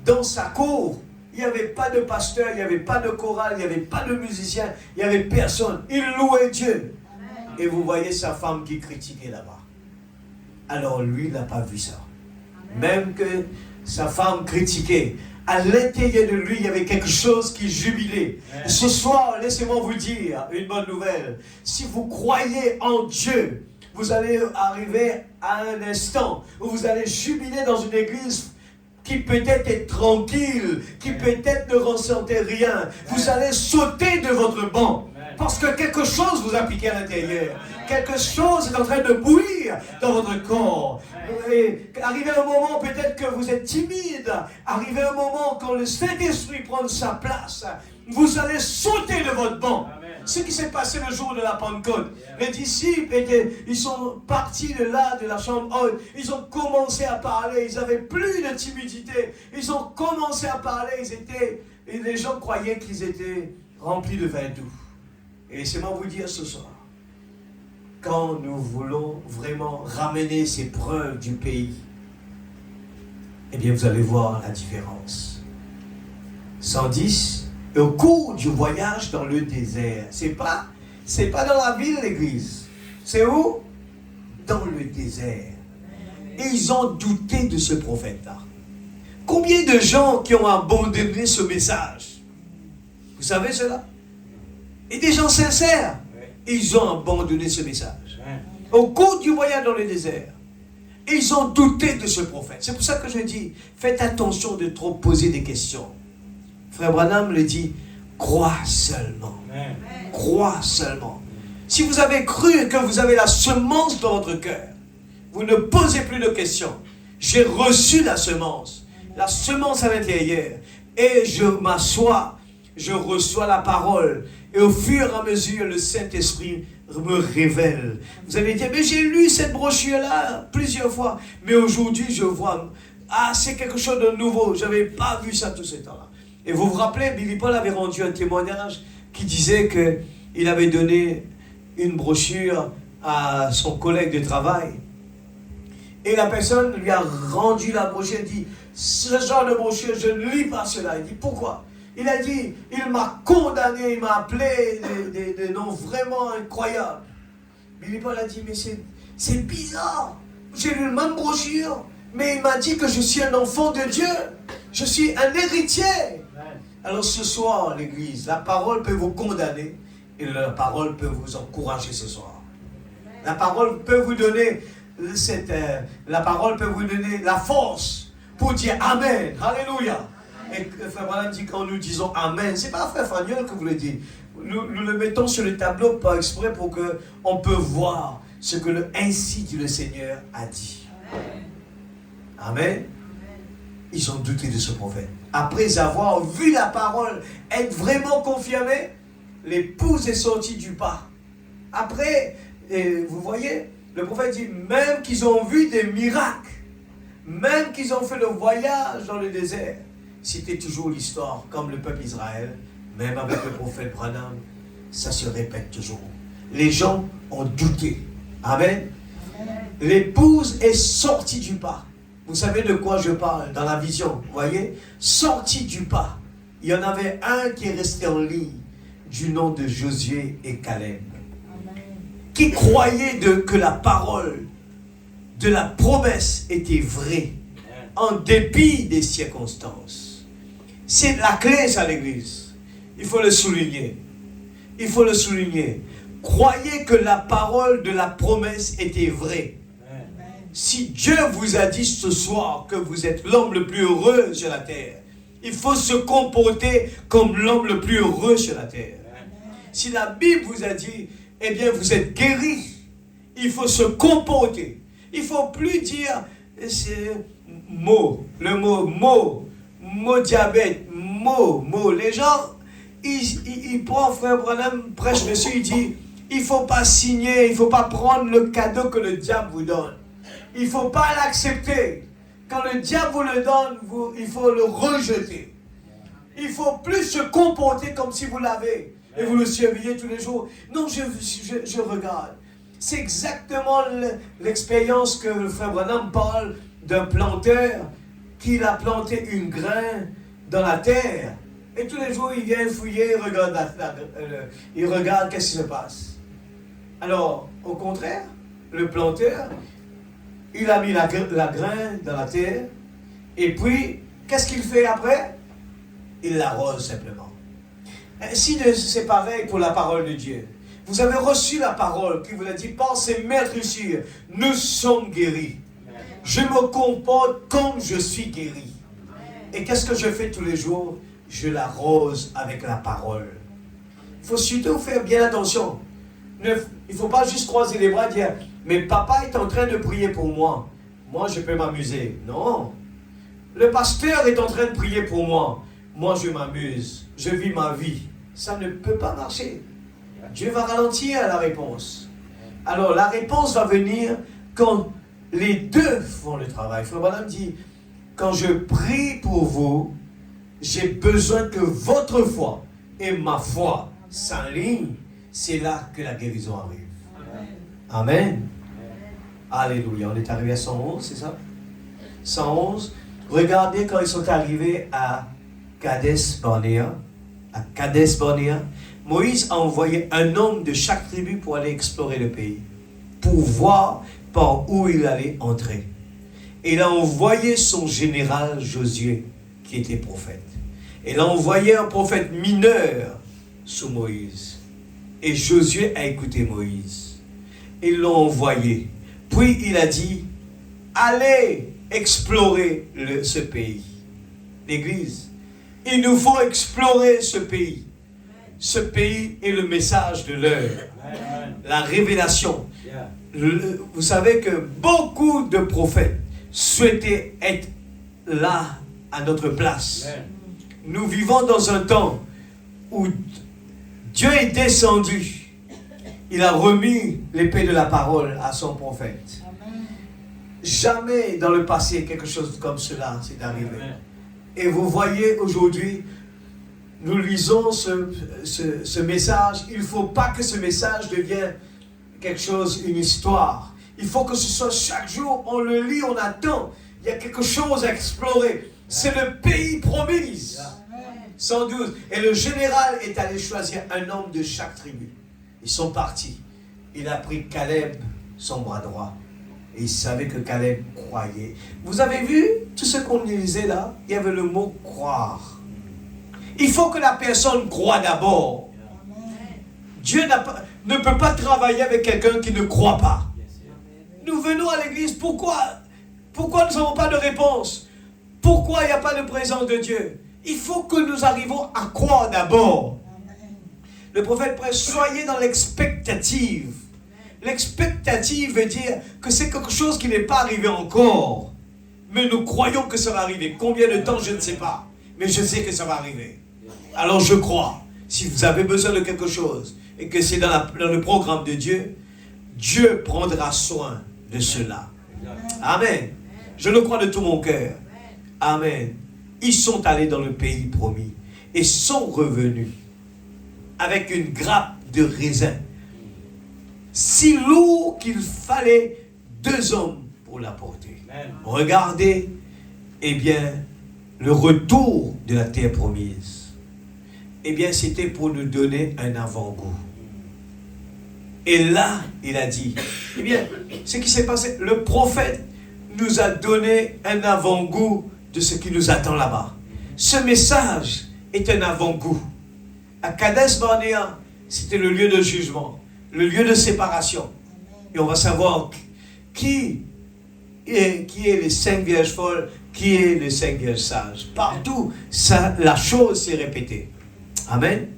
dans sa cour, il n'y avait pas de pasteur, il n'y avait pas de chorale, il n'y avait pas de musicien, il n'y avait personne. Il louait Dieu. Et vous voyez sa femme qui critiquait là-bas. Alors lui, il n'a pas vu ça. Même que sa femme critiquait, à l'intérieur de lui, il y avait quelque chose qui jubilait. Ce soir, laissez-moi vous dire une bonne nouvelle. Si vous croyez en Dieu, vous allez arriver à un instant où vous allez jubiler dans une église qui peut-être est tranquille, qui peut-être ne ressentait rien. Vous allez sauter de votre banc. Parce que quelque chose vous a piqué à l'intérieur. Quelque chose est en train de bouillir dans votre corps. Et arrivé un moment peut-être que vous êtes timide. Arrivé un moment quand le Saint-Esprit prend sa place. Vous allez sauter de votre banc. Ce qui s'est passé le jour de la Pentecôte. Les disciples ils sont partis de là, de la chambre haute. Ils ont commencé à parler. Ils n'avaient plus de timidité. Ils ont commencé à parler. Et les gens croyaient qu'ils étaient remplis de vin doux. Et laissez-moi vous dire ce soir, quand nous voulons vraiment ramener ces preuves du pays, eh bien vous allez voir la différence. 110, et au cours du voyage dans le désert, c'est pas dans la ville l'église, c'est où? Dans le désert. Et ils ont douté de ce prophète-là. Combien de gens qui ont abandonné ce message? Vous savez cela? Et des gens sincères, ils ont abandonné ce message. Au cours du voyage dans le désert, ils ont douté de ce prophète. C'est pour ça que je dis, faites attention de trop poser des questions. Frère Branham le dit, crois seulement. Crois seulement. Si vous avez cru que vous avez la semence dans votre cœur, vous ne posez plus de questions. J'ai reçu la semence à l'intérieur, et je m'assois, je reçois la parole. Et au fur et à mesure, le Saint-Esprit me révèle. Vous allez dire, mais j'ai lu cette brochure-là plusieurs fois. Mais aujourd'hui, je vois, c'est quelque chose de nouveau. Je n'avais pas vu ça tout ce temps-là. Et vous vous rappelez, Billy Paul avait rendu un témoignage qui disait qu'il avait donné une brochure à son collègue de travail. Et la personne lui a rendu la brochure et dit, ce genre de brochure, je ne lis pas cela. Il dit, pourquoi? Il a dit, il m'a condamné, il m'a appelé des noms vraiment incroyables. Billy Paul a dit, mais c'est bizarre. J'ai lu le même brochure, mais il m'a dit que je suis un enfant de Dieu. Je suis un héritier. Alors ce soir, l'église, la parole peut vous condamner et la parole peut vous encourager ce soir. La parole peut vous donner la parole peut vous donner la force pour dire Amen. Alléluia. Et Frère Branham dit, quand nous disons Amen, c'est pas Frère Faniel que vous le dites. Nous le mettons sur le tableau par exprès pour qu'on peut voir ce que ainsi dit le Seigneur a dit. Amen. Ils ont douté de ce prophète. Après avoir vu la parole être vraiment confirmée, l'épouse est sortie du pas. Après, vous voyez, le prophète dit, même qu'ils ont vu des miracles, même qu'ils ont fait le voyage dans le désert, c'était toujours l'histoire, comme le peuple Israël, même avec le prophète Branham, ça se répète toujours. Les gens ont douté. Amen. L'épouse est sortie du pas. Vous savez de quoi je parle dans la vision, vous voyez? Sortie du pas. Il y en avait un qui est resté en ligne, du nom de Josué et Caleb, qui croyaient que la parole de la promesse était vraie, en dépit des circonstances. C'est la clé, ça, l'église. Il faut le souligner. Il faut le souligner. Croyez que la parole de la promesse était vraie. Si Dieu vous a dit ce soir que vous êtes l'homme le plus heureux sur la terre, il faut se comporter comme l'homme le plus heureux sur la terre. Si la Bible vous a dit, eh bien vous êtes guéri, il faut se comporter. Il ne faut plus dire le mot diabète, mot. Les gens, ils prennent, Frère Branham prêche dessus, il dit, il ne faut pas signer, il ne faut pas prendre le cadeau que le diable vous donne. Il ne faut pas l'accepter. Quand le diable vous le donne, il faut le rejeter. Il ne faut plus se comporter comme si vous l'avez. Et vous le surveillez tous les jours. Non, je regarde. C'est exactement l'expérience que le frère Branham parle d'un planteur qu'il a planté une grain dans la terre. Et tous les jours, il vient fouiller, il regarde qu'est-ce qui se passe. Alors, au contraire, le planteur, il a mis la grain dans la terre. Et puis, qu'est-ce qu'il fait après? Il l'arrose simplement. Si c'est pareil pour la parole de Dieu. Vous avez reçu la parole qui vous a dit, pensez m'être sûr, nous sommes guéris. Je me comporte comme je suis guéri. Et qu'est-ce que je fais tous les jours? Je l'arrose avec la parole. Il faut surtout faire bien attention. Il ne faut pas juste croiser les bras et dire, mais papa est en train de prier pour moi. Moi, je peux m'amuser. Non. Le pasteur est en train de prier pour moi. Moi, je m'amuse. Je vis ma vie. Ça ne peut pas marcher. Dieu va ralentir la réponse. Alors, la réponse va venir quand les deux font le travail. Frère Branham dit, quand je prie pour vous, j'ai besoin que votre foi et ma foi s'alignent. C'est là que la guérison arrive. Amen. Alléluia. On est arrivé à 111, c'est ça? 111. Regardez quand ils sont arrivés à Kadesh Barnea. À Kadesh Barnea, Moïse a envoyé un homme de chaque tribu pour aller explorer le pays, pour voir par où il allait entrer. Et il a envoyé son général Josué, qui était prophète. Il a envoyé un prophète mineur sous Moïse. Et Josué a écouté Moïse. Ils l'ont envoyé. Puis il a dit, allez explorer ce pays. L'Église, il nous faut explorer ce pays. Ce pays est le message de l'heure. La révélation. Vous savez que beaucoup de prophètes souhaitaient être là, à notre place. Nous vivons dans un temps où Dieu est descendu. Il a remis l'épée de la parole à son prophète. Jamais dans le passé quelque chose comme cela s'est arrivé. Et vous voyez aujourd'hui, nous lisons ce message. Il ne faut pas que ce message devienne quelque chose, une histoire. Il faut que ce soit chaque jour, on le lit, on attend. Il y a quelque chose à explorer. C'est le pays promis. 112. Et le général est allé choisir un homme de chaque tribu. Ils sont partis. Il a pris Caleb, son bras droit. Et il savait que Caleb croyait. Vous avez vu tout ce qu'on lisait là? Il y avait le mot croire. Il faut que la personne croie d'abord. Dieu ne peut pas travailler avec quelqu'un qui ne croit pas. Nous venons à l'église, pourquoi nous n'avons pas de réponse? Pourquoi il n'y a pas de présence de Dieu? Il faut que nous arrivons à croire d'abord. Le prophète prêche, soyez dans l'expectative. L'expectative veut dire que c'est quelque chose qui n'est pas arrivé encore. Mais nous croyons que ça va arriver. Combien de temps, je ne sais pas. Mais je sais que ça va arriver. Alors je crois. Si vous avez besoin de quelque chose et que c'est dans le programme de Dieu, Dieu prendra soin de cela. Amen. Je le crois de tout mon cœur. Amen. Ils sont allés dans le pays promis et sont revenus avec une grappe de raisin si lourd qu'il fallait 2 hommes pour la porter. Regardez, eh bien, le retour de la terre promise. Eh bien, c'était pour nous donner un avant-goût. Et là, il a dit, eh bien, ce qui s'est passé, le prophète nous a donné un avant-goût de ce qui nous attend là-bas. Ce message est un avant-goût. À Kadesh Barnea, c'était le lieu de jugement, le lieu de séparation. Et on va savoir qui est les 5 vierges folles, qui est les 5 vierges sages. Partout, la chose s'est répétée. Amen.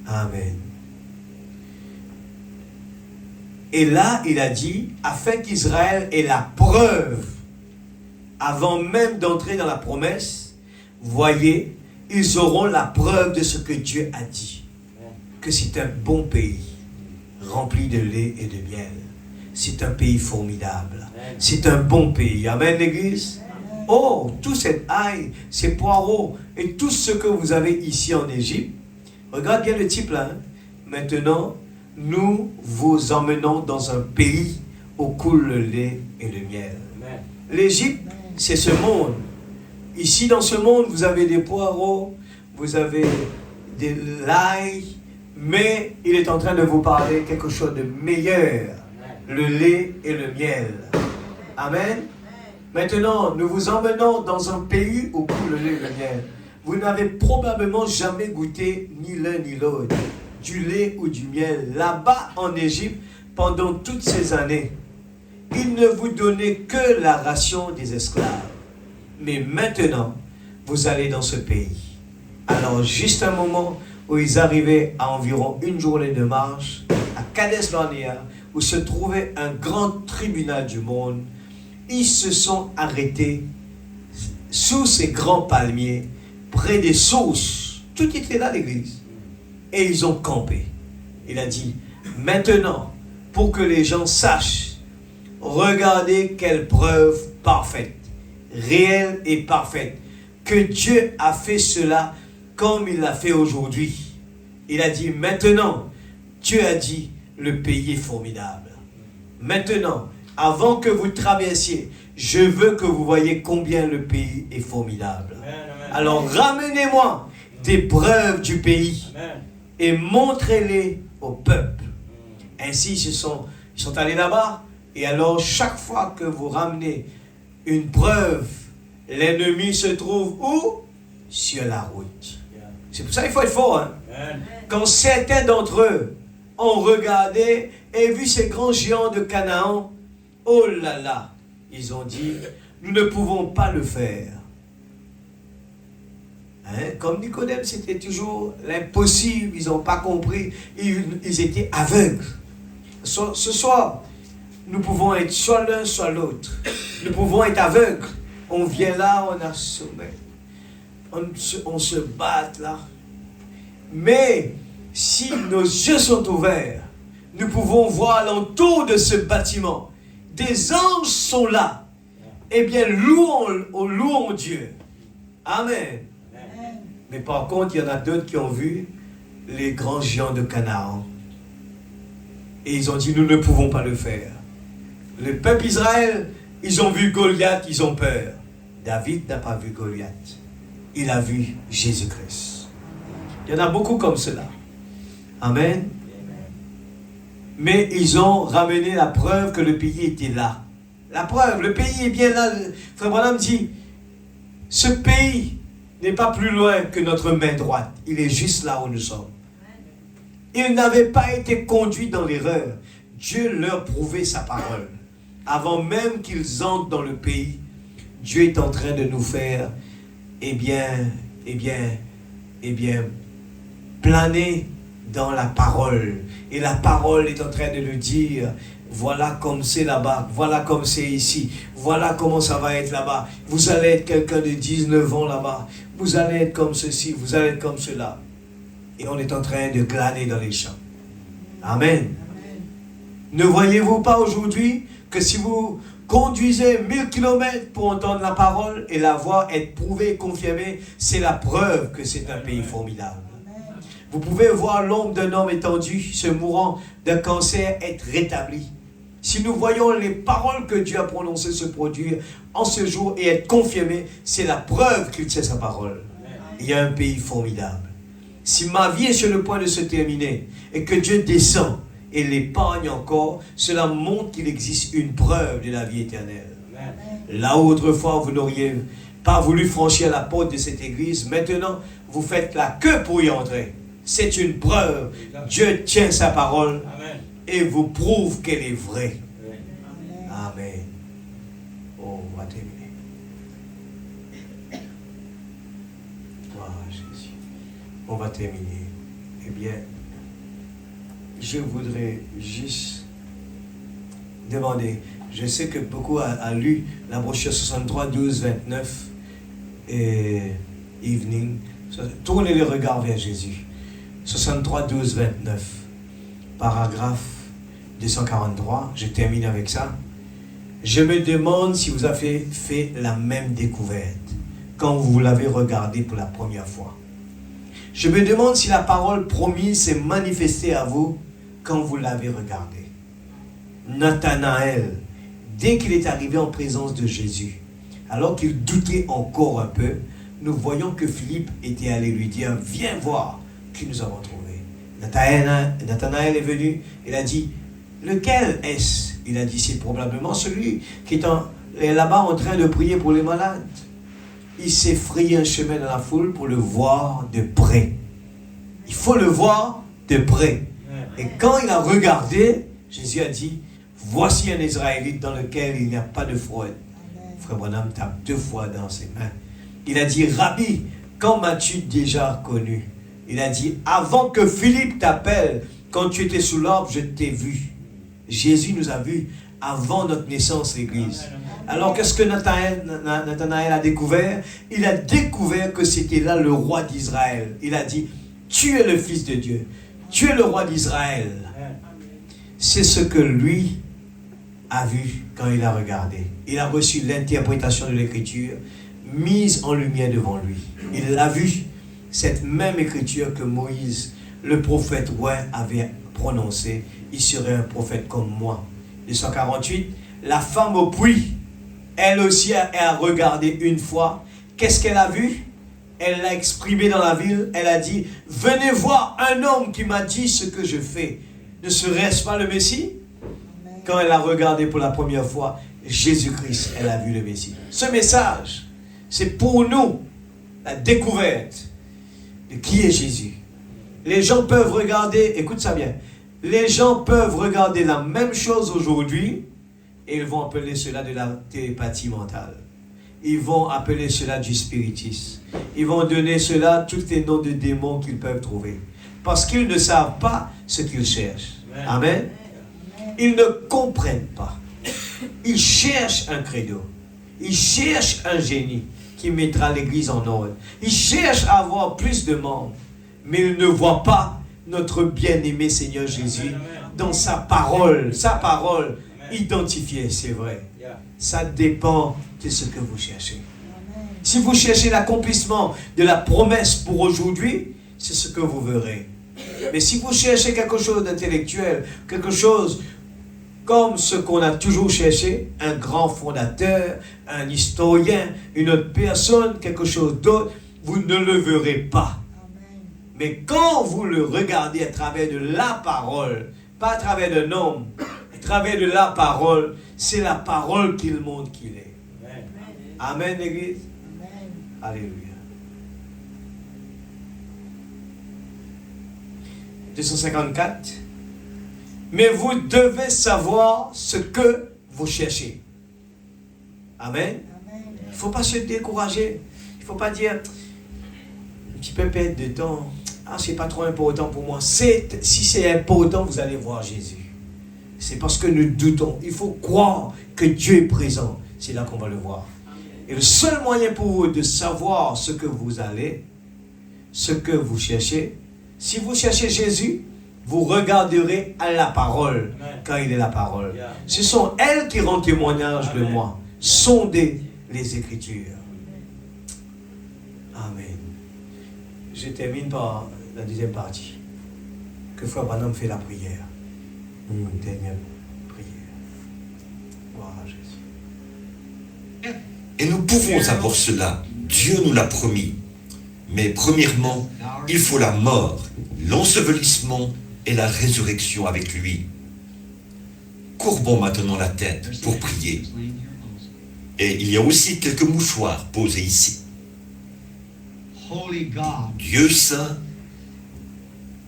Amen. Et là, il a dit, afin qu'Israël ait la preuve, avant même d'entrer dans la promesse, voyez, ils auront la preuve de ce que Dieu a dit. Que c'est un bon pays, rempli de lait et de miel. C'est un pays formidable. C'est un bon pays. Amen, l'église. Oh, tout cet ail, ces poireaux et tout ce que vous avez ici en Égypte. Regarde bien le type là. Hein. Maintenant, nous vous emmenons dans un pays où coule le lait et le miel. L'Égypte, c'est ce monde. Ici, dans ce monde, vous avez des poireaux, vous avez de l'ail, mais il est en train de vous parler quelque chose de meilleur, le lait et le miel. Amen. Maintenant, nous vous emmenons dans un pays où coule le lait et le miel. Vous n'avez probablement jamais goûté ni l'un ni l'autre, du lait ou du miel. Là-bas, en Égypte, pendant toutes ces années, ils ne vous donnaient que la ration des esclaves. Mais maintenant, vous allez dans ce pays. Alors, juste un moment où ils arrivaient à environ une journée de marche, à Kadès-Barnéa, où se trouvait un grand tribunal du monde, ils se sont arrêtés sous ces grands palmiers, près des sources. Tout était là, l'église. Et ils ont campé. Il a dit, maintenant, pour que les gens sachent, regardez quelle preuve parfaite, réelle et parfaite, que Dieu a fait cela comme il l'a fait aujourd'hui. Il a dit, maintenant, Dieu a dit, le pays est formidable. Maintenant, avant que vous traversiez, je veux que vous voyez combien le pays est formidable. Alors, ramenez-moi des preuves du pays et montrez-les au peuple. Ainsi, ils sont allés là-bas. Et alors, chaque fois que vous ramenez une preuve, l'ennemi se trouve où? Sur la route. C'est pour ça qu'il faut être fort. Hein? Quand certains d'entre eux ont regardé et vu ces grands géants de Canaan, oh là là, ils ont dit, nous ne pouvons pas le faire. Hein? Comme Nicodème, c'était toujours l'impossible, ils n'ont pas compris, ils étaient aveugles. Ce soir, nous pouvons être soit l'un, soit l'autre. Nous pouvons être aveugles. On vient là, on a sommeil. On se bat là. Mais si nos yeux sont ouverts, nous pouvons voir alentour de ce bâtiment. Des anges sont là. Eh bien, louons Dieu. Amen. Mais par contre, il y en a d'autres qui ont vu les grands géants de Canaan. Et ils ont dit, nous ne pouvons pas le faire. Le peuple Israël, ils ont vu Goliath, ils ont peur. David n'a pas vu Goliath. Il a vu Jésus-Christ. Il y en a beaucoup comme cela. Amen. Mais ils ont ramené la preuve que le pays était là. La preuve, le pays est bien là. Frère Branham dit, ce pays n'est pas plus loin que notre main droite. Il est juste là où nous sommes. Ils n'avaient pas été conduits dans l'erreur. Dieu leur prouvait sa parole. Avant même qu'ils entrent dans le pays, Dieu est en train de nous faire, planer dans la parole. Et la parole est en train de nous dire, voilà comme c'est là-bas, voilà comme c'est ici, voilà comment ça va être là-bas. Vous allez être quelqu'un de 19 ans là-bas, vous allez être comme ceci, vous allez être comme cela. Et on est en train de glaner dans les champs. Amen. Ne voyez-vous pas aujourd'hui que si vous conduisez 1000 km pour entendre la parole et la voir être prouvée et confirmée, c'est la preuve que c'est un pays formidable. Vous pouvez voir l'ombre d'un homme étendu, se mourant d'un cancer, être rétabli. Si nous voyons les paroles que Dieu a prononcées se produire en ce jour et être confirmées, c'est la preuve qu'il sait sa parole. Il y a un pays formidable. Si ma vie est sur le point de se terminer et que Dieu descend et l'épargne encore, cela montre qu'il existe une preuve de la vie éternelle. Là où autrefois vous n'auriez pas voulu franchir la porte de cette église, maintenant vous faites la queue pour y entrer. C'est une preuve. Dieu tient sa parole et vous prouve qu'elle est vraie. Amen. Oh, on va terminer. Gloire à Jésus. On va terminer. Eh bien, je voudrais juste demander, je sais que beaucoup a lu la brochure 63, 12, 29 et Evening. Tournez les regards vers Jésus. 63, 12, 29. Paragraphe 243. Je termine avec ça. Je me demande si vous avez fait la même découverte quand vous l'avez regardé pour la première fois. Je me demande si la parole promise s'est manifestée à vous quand vous l'avez regardé. Nathanaël, dès qu'il est arrivé en présence de Jésus, alors qu'il doutait encore un peu, nous voyons que Philippe était allé lui dire, viens voir qui nous avons trouvé. Nathanaël est venu, il a dit, lequel est-ce? Il a dit, c'est probablement celui qui est là-bas en train de prier pour les malades. Il s'est frayé un chemin dans la foule pour le voir de près. Il faut le voir de près. Et quand il a regardé, Jésus a dit, voici un Israélite dans lequel il n'y a pas de fraude. Frère Branham tape 2 fois dans ses mains. Il a dit, Rabbi, quand m'as-tu déjà connu? Il a dit, avant que Philippe t'appelle, quand tu étais sous l'arbre, je t'ai vu. Jésus nous a vus avant notre naissance, l'Église. Alors, qu'est-ce que Nathanaël a découvert? Il a découvert que c'était là le roi d'Israël. Il a dit, tu es le Fils de Dieu. Tu es le roi d'Israël. C'est ce que lui a vu quand il a regardé. Il a reçu l'interprétation de l'Écriture mise en lumière devant lui. Il l'a vu, cette même Écriture que Moïse, le prophète, avait prononcée. Il serait un prophète comme moi. 248, la femme au puits, elle aussi a regardé une fois. Qu'est-ce qu'elle a vu? Elle l'a exprimé dans la ville. Elle a dit, venez voir un homme qui m'a dit ce que je fais. Ne serait-ce pas le Messie? Quand elle a regardé pour la première fois Jésus-Christ, elle a vu le Messie. Ce message, c'est pour nous la découverte de qui est Jésus. Les gens peuvent regarder, écoute ça bien, les gens peuvent regarder la même chose aujourd'hui et ils vont appeler cela de la télépathie mentale. Ils vont appeler cela du spiritisme. Ils vont donner cela tous les noms de démons qu'ils peuvent trouver. Parce qu'ils ne savent pas ce qu'ils cherchent. Amen. Ils ne comprennent pas. Ils cherchent un credo. Ils cherchent un génie qui mettra l'église en ordre. Ils cherchent à avoir plus de membres. Mais ils ne voient pas notre bien-aimé Seigneur Jésus dans sa parole. Sa parole identifiée, c'est vrai. Ça dépend de ce que vous cherchez. Si vous cherchez l'accomplissement de la promesse pour aujourd'hui, c'est ce que vous verrez. Mais si vous cherchez quelque chose d'intellectuel, quelque chose comme ce qu'on a toujours cherché, un grand fondateur, un historien, une autre personne, quelque chose d'autre, vous ne le verrez pas. Mais quand vous le regardez à travers de la parole, pas à travers d'un homme, à travers de la parole, c'est la parole qu'il montre qu'il est. Amen, l'Église. Alléluia. 254. Mais vous devez savoir ce que vous cherchez. Amen. Il ne faut pas se décourager. Il ne faut pas dire, un petit peu perdre de temps. Ah, c'est pas trop important pour moi. Si c'est important, vous allez voir Jésus. C'est parce que nous doutons. Il faut croire que Dieu est présent. C'est là qu'on va le voir. Et le seul moyen pour vous de savoir ce que vous allez, ce que vous cherchez, si vous cherchez Jésus, vous regarderez à la parole quand il est la parole. Ce sont elles qui rendent témoignage de moi. Sondez les Écritures. Amen. Je termine par la deuxième partie. Que Frère Branham fait la prière. Une dernière prière. Gloire à Jésus. Et nous pouvons avoir cela. Dieu nous l'a promis. Mais premièrement, il faut la mort, l'ensevelissement et la résurrection avec lui. Courbons maintenant la tête pour prier. Et il y a aussi quelques mouchoirs posés ici. Dieu saint,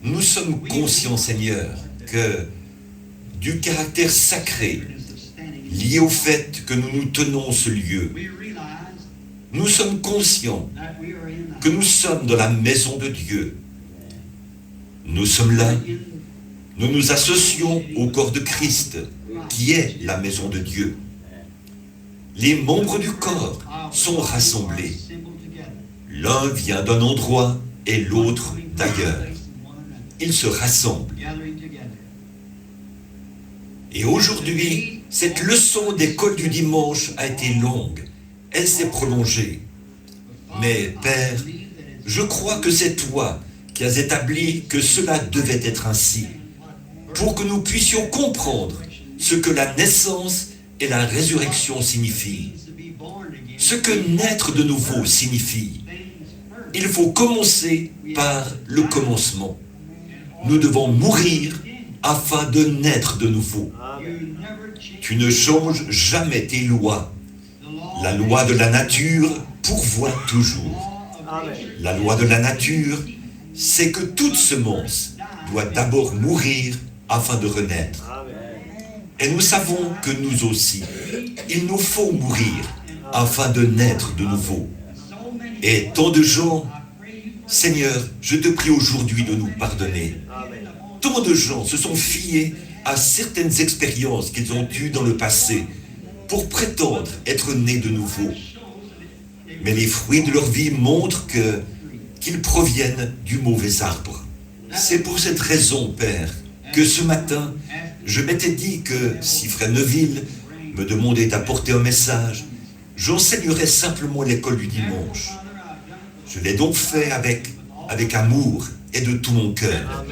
nous sommes conscients, Seigneur, que du caractère sacré lié au fait que nous nous tenons ce lieu, nous sommes conscients que nous sommes dans la maison de Dieu. Nous sommes là, nous nous associons au corps de Christ, qui est la maison de Dieu. Les membres du corps sont rassemblés. L'un vient d'un endroit et l'autre d'ailleurs. Ils se rassemblent. Et aujourd'hui, cette leçon d'école du dimanche a été longue. Elle s'est prolongée. Mais Père, je crois que c'est toi qui as établi que cela devait être ainsi. pour que nous puissions comprendre ce que la naissance et la résurrection signifient. Ce que naître de nouveau signifie. Il faut commencer par le commencement. Nous devons mourir afin de naître de nouveau. Tu ne changes jamais tes lois. La loi de la nature pourvoit toujours. La loi de la nature, c'est que toute semence doit d'abord mourir afin de renaître. Et nous savons que nous aussi, il nous faut mourir afin de naître de nouveau. Et tant de gens, Seigneur, je te prie aujourd'hui de nous pardonner. Tant de gens se sont fiés à certaines expériences qu'ils ont eues dans le passé pour prétendre être nés de nouveau. Mais les fruits de leur vie montrent qu'ils proviennent du mauvais arbre. C'est pour cette raison, Père, que ce matin, je m'étais dit que si Frère Neville me demandait d'apporter un message, j'enseignerais simplement l'école du dimanche. Je l'ai donc fait avec amour et de tout mon cœur,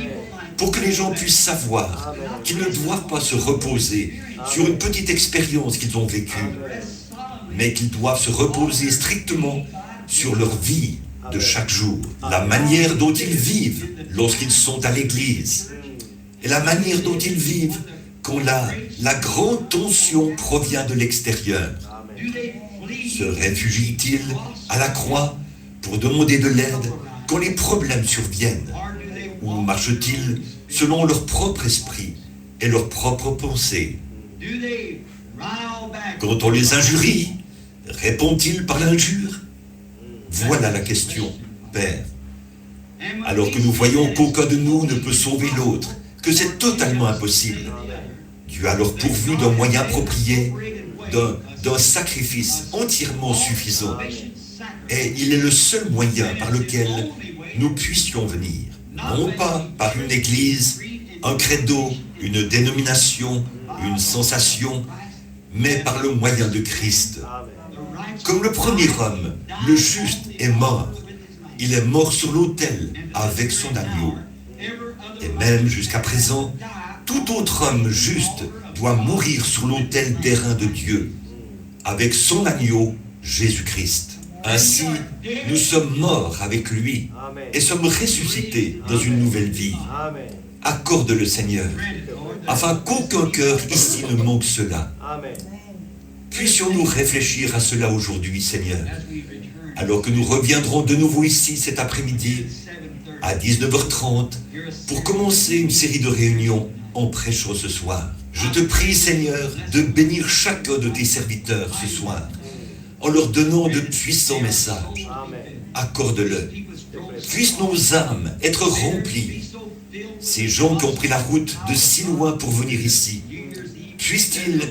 pour que les gens puissent savoir qu'ils ne doivent pas se reposer sur une petite expérience qu'ils ont vécue, mais qu'ils doivent se reposer strictement sur leur vie de chaque jour, la manière dont ils vivent lorsqu'ils sont à l'église, et la manière dont ils vivent quand la grande tension provient de l'extérieur. Se réfugient-ils à la croix pour demander de l'aide quand les problèmes surviennent? Ou marchent-ils selon leur propre esprit et leurs propres pensées? Quand on les injurie, répondent-ils par l'injure? Voilà la question, Père. Alors que nous voyons qu'aucun de nous ne peut sauver l'autre, que c'est totalement impossible, Dieu a alors pourvu d'un moyen approprié, d'un sacrifice entièrement suffisant. Et il est le seul moyen par lequel nous puissions venir. Non pas par une église, un credo, une dénomination, une sensation, mais par le moyen de Christ. Comme le premier homme, le juste est mort. Il est mort sur l'autel avec son agneau. Et même jusqu'à présent, tout autre homme juste doit mourir sur l'autel d'airain de Dieu, avec son agneau, Jésus-Christ. Ainsi, nous sommes morts avec lui et sommes ressuscités dans une nouvelle vie. Accorde-le, Seigneur, afin qu'aucun cœur ici ne manque cela. Puissions-nous réfléchir à cela aujourd'hui, Seigneur, alors que nous reviendrons de nouveau ici cet après-midi à 19h30 pour commencer une série de réunions en prêchant ce soir. Je te prie, Seigneur, de bénir chacun de tes serviteurs ce soir en leur donnant de puissants messages. Accorde-le. Puissent nos âmes être remplies. Ces gens qui ont pris la route de si loin pour venir ici, puissent-ils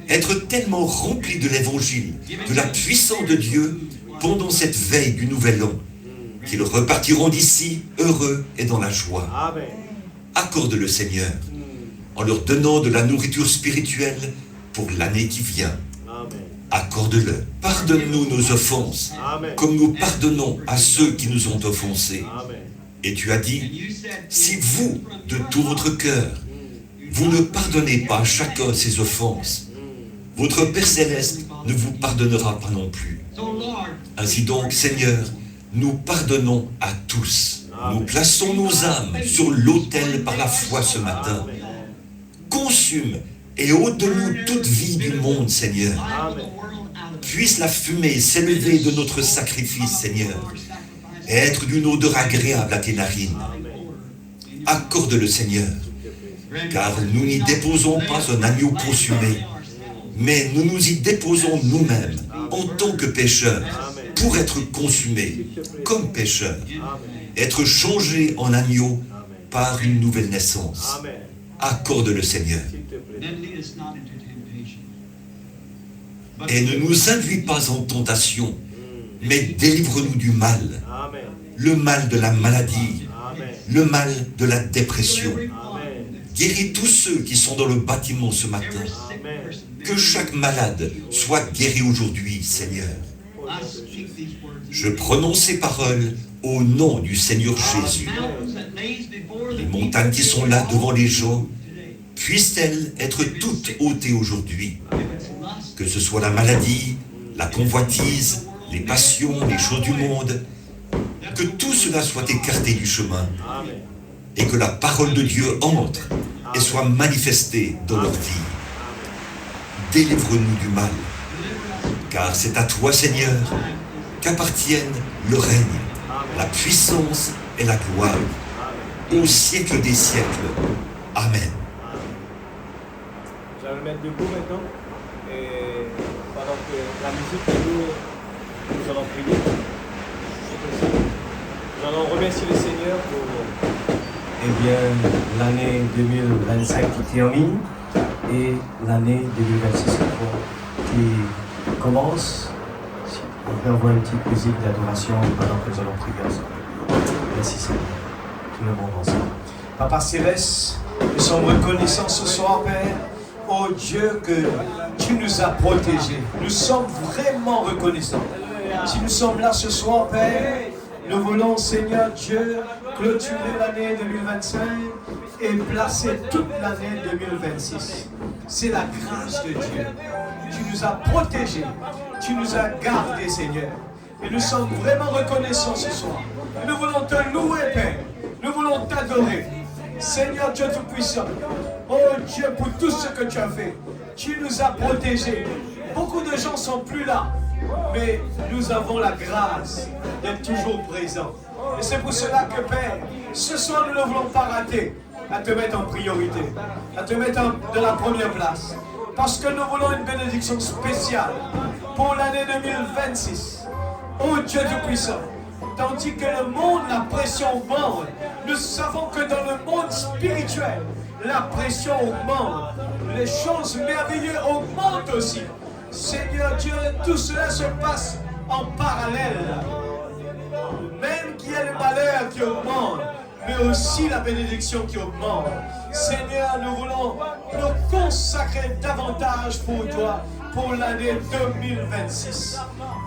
être tellement remplis de l'évangile, de la puissance de Dieu pendant cette veille du nouvel an, qu'ils repartiront d'ici heureux et dans la joie. Accorde-le, Seigneur, en leur donnant de la nourriture spirituelle pour l'année qui vient. Accorde-le. Pardonne-nous nos offenses, comme nous pardonnons à ceux qui nous ont offensés. Et tu as dit, si vous, de tout votre cœur, vous ne pardonnez pas à chacun ses offenses, votre Père Céleste ne vous pardonnera pas non plus. Ainsi donc, Seigneur, nous pardonnons à tous. Nous plaçons nos âmes sur l'autel par la foi ce matin. Consume et ôte de nous toute vie du monde, Seigneur. Puisse la fumée s'élever de notre sacrifice, Seigneur, et être d'une odeur agréable à tes narines. Accorde-le, Seigneur, car nous n'y déposons pas un agneau consumé, mais nous nous y déposons nous-mêmes en tant que pécheurs pour être consumés comme pécheurs, être changés en agneau par une nouvelle naissance. Accorde-le, Seigneur. Et ne nous induis pas en tentation, mais délivre-nous du mal. Le mal de la maladie, le mal de la dépression. Guéris tous ceux qui sont dans le bâtiment ce matin. Que chaque malade soit guéri aujourd'hui, Seigneur. Je prononce ces paroles au nom du Seigneur Jésus. Les montagnes qui sont là devant les gens, puissent-elles être toutes ôtées aujourd'hui? Que ce soit la maladie, la convoitise, les passions, les choses du monde, que tout cela soit écarté du chemin et que la parole de Dieu entre et soit manifestée dans leur vie. Délivre-nous du mal, car c'est à toi, Seigneur, qu'appartiennent le règne, la puissance et la gloire, au siècle des siècles. Amen. Je vais me mettre debout maintenant, et pendant que la musique nous allons prier. Nous allons remercier le Seigneur pour... Eh bien, l'année 2025 qui termine et l'année 2026 qui commence. On peut avoir une petite musique d'adoration pendant que nous allons prier ensemble. Merci Seigneur. Tout le monde ensemble. Papa Céleste, nous sommes reconnaissants ce soir, Père. Oh Dieu, que tu nous as protégés. Nous sommes vraiment reconnaissants. Si nous sommes là ce soir, Père, nous voulons, Seigneur Dieu, clôturer l'année 2025 et placer toute l'année 2026. C'est la grâce de Dieu. Tu nous as protégés, tu nous as gardés, Seigneur. Et nous sommes vraiment reconnaissants ce soir. Nous voulons te louer, Père. Nous voulons t'adorer. Seigneur Dieu Tout-Puissant, oh Dieu, pour tout ce que tu as fait, tu nous as protégés. Beaucoup de gens ne sont plus là, mais nous avons la grâce d'être toujours présents. Et c'est pour cela que, Père, ce soir, nous ne voulons pas rater à te mettre en priorité, à te mettre de la première place. Parce que nous voulons une bénédiction spéciale pour l'année 2026. Oh Dieu Tout-Puissant, tandis que le monde, la pression augmente, nous savons que dans le monde spirituel, la pression augmente. Les choses merveilleuses augmentent aussi. Seigneur Dieu, tout cela se passe en parallèle. Même qu'il y a le malheur qui augmente, mais aussi la bénédiction qui augmente. Seigneur, nous voulons nous consacrer davantage pour toi, pour l'année 2026.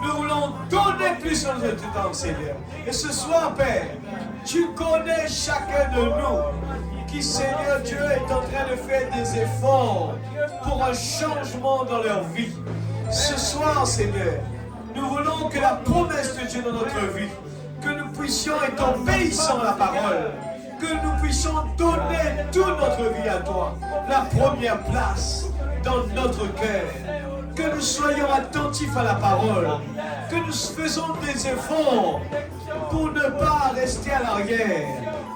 Nous voulons donner plus de notre temps, Seigneur. Et ce soir, Père, tu connais chacun de nous qui, Seigneur Dieu, est en train de faire des efforts pour un changement dans leur vie. Ce soir, Seigneur, nous voulons que la promesse de Dieu dans notre vie, que nous puissions être obéissants à la parole, que nous puissions donner toute notre vie à toi, la première place dans notre cœur, que nous soyons attentifs à la parole, que nous faisons des efforts pour ne pas rester à l'arrière.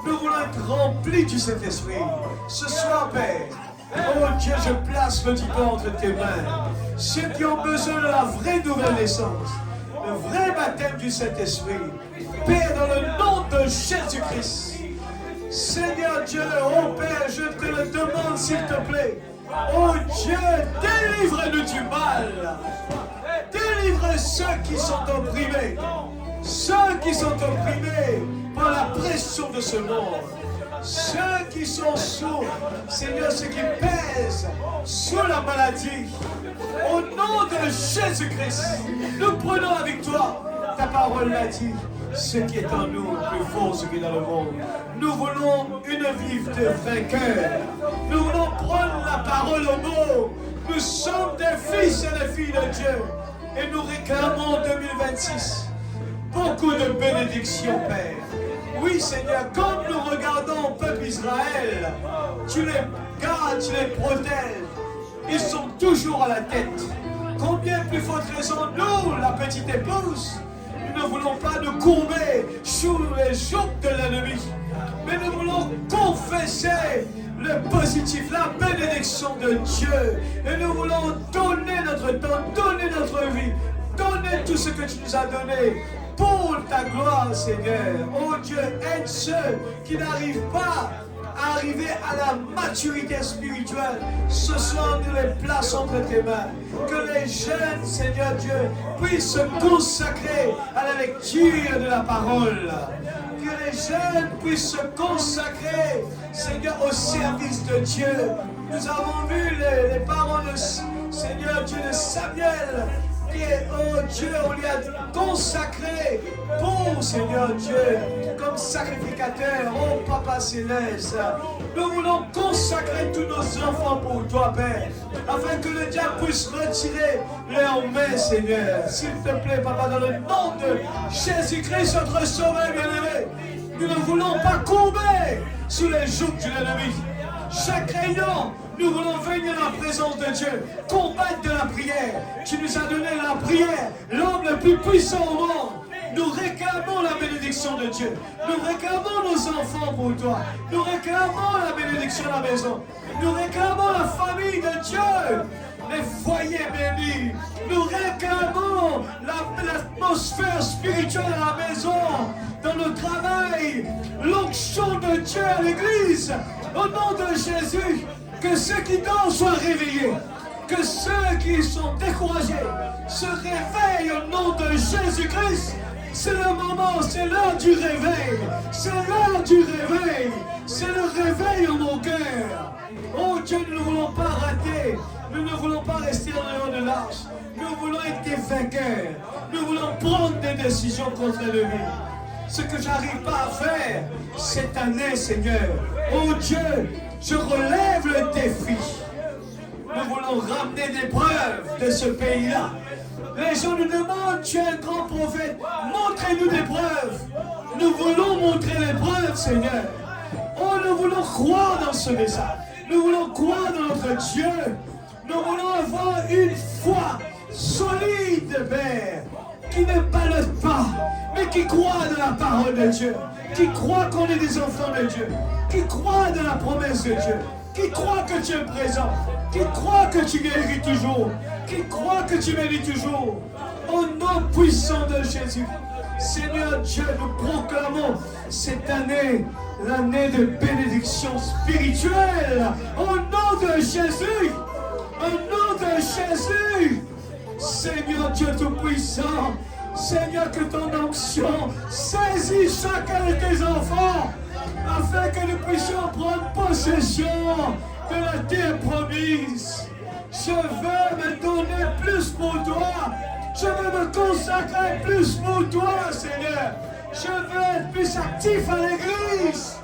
Nous voulons être remplis du Saint-Esprit. Ce soir, Père, oh Dieu, je place le petit corps entre tes mains. Ceux qui ont besoin de la vraie nouvelle naissance, le vrai baptême du Saint-Esprit. Père, dans le nom de Jésus-Christ. Seigneur Dieu, oh Père, je te le demande s'il te plaît. Oh Dieu, délivre-nous du mal. Délivre ceux qui sont opprimés. Ceux qui sont opprimés par la pression de ce monde. Ceux qui sont sous, Seigneur, ceux qui pèsent sous la maladie. Au nom de Jésus-Christ, nous prenons la victoire. Ta parole l'a dit. Ce qui est en nous, plus fort ce qui est dans le monde. Nous voulons une vie de vainqueur. Nous voulons prendre la parole au mot. Nous sommes des fils et des filles de Dieu. Et nous réclamons 2026 beaucoup de bénédictions, Père. Oui, Seigneur, comme nous regardons au peuple Israël, tu les gardes, tu les protèges. Ils sont toujours à la tête. Combien plus forte raison, nous, la petite épouse, nous ne voulons pas nous courber sous les joues de l'ennemi, mais nous voulons confesser le positif, la bénédiction de Dieu. Et nous voulons donner notre temps, donner notre vie, donner tout ce que tu nous as donné pour ta gloire, Seigneur. Oh Dieu, aide ceux qui n'arrivent pas à arriver à la maturité spirituelle. Ce soir, nous les plaçons entre tes mains. Que les jeunes, Seigneur Dieu, puissent se consacrer à la lecture de la parole. Que les jeunes puissent se consacrer, Seigneur, au service de Dieu. Nous avons vu les parents de Seigneur Dieu de Samuel oh Dieu, on lui a consacré pour Seigneur Dieu, comme sacrificateur, oh Papa Céleste. Nous voulons consacrer tous nos enfants pour toi, Père, afin que le diable puisse retirer leurs mains, Seigneur. S'il te plaît, Papa, dans le nom de Jésus-Christ, notre Sauveur bien-aimé, nous ne voulons pas courber sous les jougs de l'ennemi. Chaque réunion, nous voulons venir à la présence de Dieu, combattre de la prière. Tu nous as donné la prière, l'homme le plus puissant au monde. Nous réclamons la bénédiction de Dieu. Nous réclamons nos enfants pour toi. Nous réclamons la bénédiction de la maison. Nous réclamons la famille de Dieu, les foyers bénis. Nous réclamons l'atmosphère spirituelle à la maison, dans le travail, l'onction de Dieu à l'église. Au nom de Jésus, que ceux qui dorment soient réveillés. Que ceux qui sont découragés se réveillent au nom de Jésus-Christ. C'est le moment, c'est l'heure du réveil. C'est l'heure du réveil. C'est le réveil en mon cœur. Oh Dieu, nous ne voulons pas rater. Nous ne voulons pas rester en dehors de l'arche. Nous voulons être des vainqueurs. Nous voulons prendre des décisions contre l'ennemi. Ce que j'arrive pas à faire cette année, Seigneur. Oh Dieu, je relève le défi. Nous voulons ramener des preuves de ce pays-là. Les gens nous demandent, tu es un grand prophète, montrez-nous des preuves. Nous voulons montrer les preuves, Seigneur. Oh, nous voulons croire dans ce message. Nous voulons croire dans notre Dieu. Nous voulons avoir une foi solide, Père, qui ne balote pas, mais qui croit dans la parole de Dieu, qui croit qu'on est des enfants de Dieu, qui croit dans la promesse de Dieu, qui croit que tu es présent, qui croit que tu guéris toujours, qui croit que tu bénis toujours. Au nom puissant de Jésus, Seigneur Dieu, nous proclamons cette année l'année de bénédiction spirituelle. Au nom de Jésus, au nom de Jésus, Seigneur Dieu Tout-Puissant, Seigneur, que ton onction saisit chacun de tes enfants, afin que nous puissions prendre possession de la terre promise. Je veux me donner plus pour toi. Je veux me consacrer plus pour toi, Seigneur. Je veux être plus actif à l'église.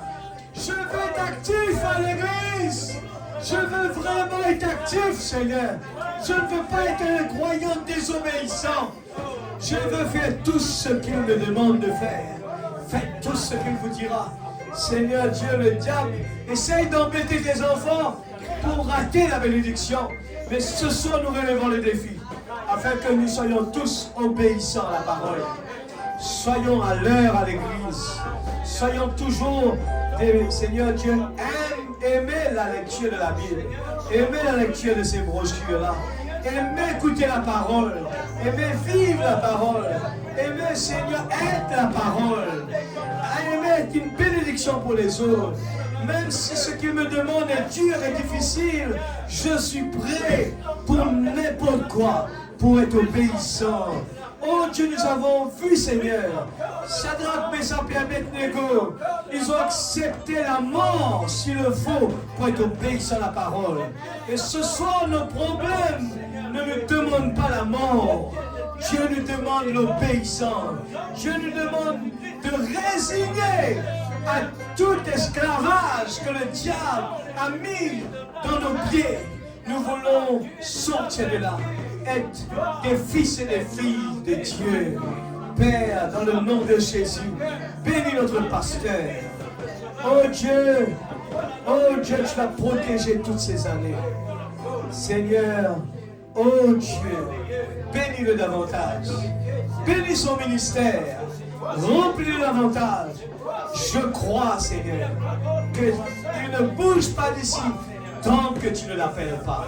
Je veux être actif à l'église. Je veux vraiment être actif, Seigneur. Je ne veux pas être un croyant désobéissant. Je veux faire tout ce qu'il me demande de faire. Faites tout ce qu'il vous dira. Seigneur Dieu, le diable essaye d'embêter tes enfants pour rater la bénédiction. Mais ce soir, nous relevons le défi, afin que nous soyons tous obéissants à la parole. Soyons à l'heure à l'église. Soyons toujours des, Seigneur Dieu, aimez la lecture de la Bible. Aimez la lecture de ces brochures-là. Aimez écouter la parole. Aimez vivre la parole. Aimez, Seigneur, être la parole. Aimez être une bénédiction pour les autres. Même si ce qu'il me demande est dur et difficile, je suis prêt pour n'importe quoi, pour être obéissant. Oh Dieu, nous avons vu, Seigneur, Shadrach, Meshach et Abednego, ils ont accepté la mort s'il le faut pour être obéissants à la parole. Et ce soir, nos problèmes ne nous demandent pas la mort. Dieu nous demande l'obéissance. Dieu nous demande de résigner à tout esclavage que le diable a mis dans nos pieds. Nous voulons sortir de là, être des fils et des filles de Dieu. Père, dans le nom de Jésus, bénis notre pasteur. Oh Dieu, tu l'as protégé toutes ces années. Seigneur, oh Dieu, bénis-le davantage. Bénis son ministère. Remplis-le davantage. Je crois, Seigneur, qu'il ne bouge pas d'ici tant que tu ne l'appelles pas.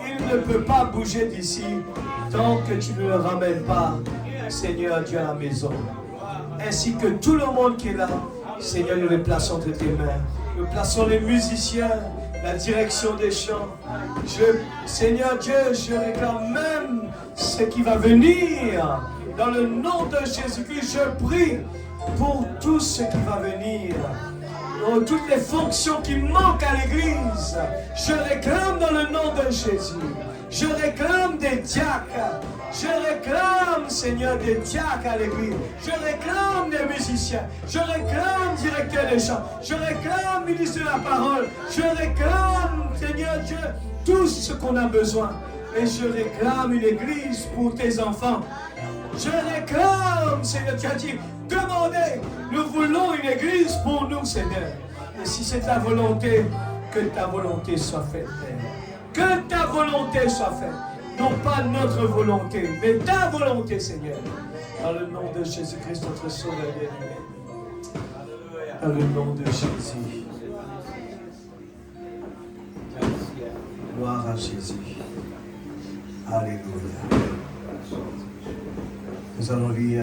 Il ne peut pas bouger d'ici tant que tu ne le ramènes pas, Seigneur Dieu, à la maison. Ainsi que tout le monde qui est là, Seigneur, nous les plaçons entre tes mains. Nous plaçons les musiciens, la direction des chants. Seigneur Dieu, je réclame même ce qui va venir. Dans le nom de Jésus-Christ, je prie pour tout ce qui va venir. Oh, toutes les fonctions qui manquent à l'église, je réclame dans le nom de Jésus. Je réclame des diacres, Je réclame, Seigneur, des diacres à l'église. Je réclame des musiciens. Je réclame directeur des chants. Je réclame ministre de la parole. Je réclame, Seigneur Dieu, tout ce qu'on a besoin. Et je réclame une église pour tes enfants. Je réclame, Seigneur, tu as dit, demandez, nous voulons une église pour nous, Seigneur. Et si c'est ta volonté, que ta volonté soit faite, Père. Que ta volonté soit faite. Non pas notre volonté, mais ta volonté, Seigneur. Dans le nom de Jésus-Christ, notre Sauveur bien-aimé. Dans le nom de Jésus. Gloire à Jésus. Alléluia. Nous allons lire.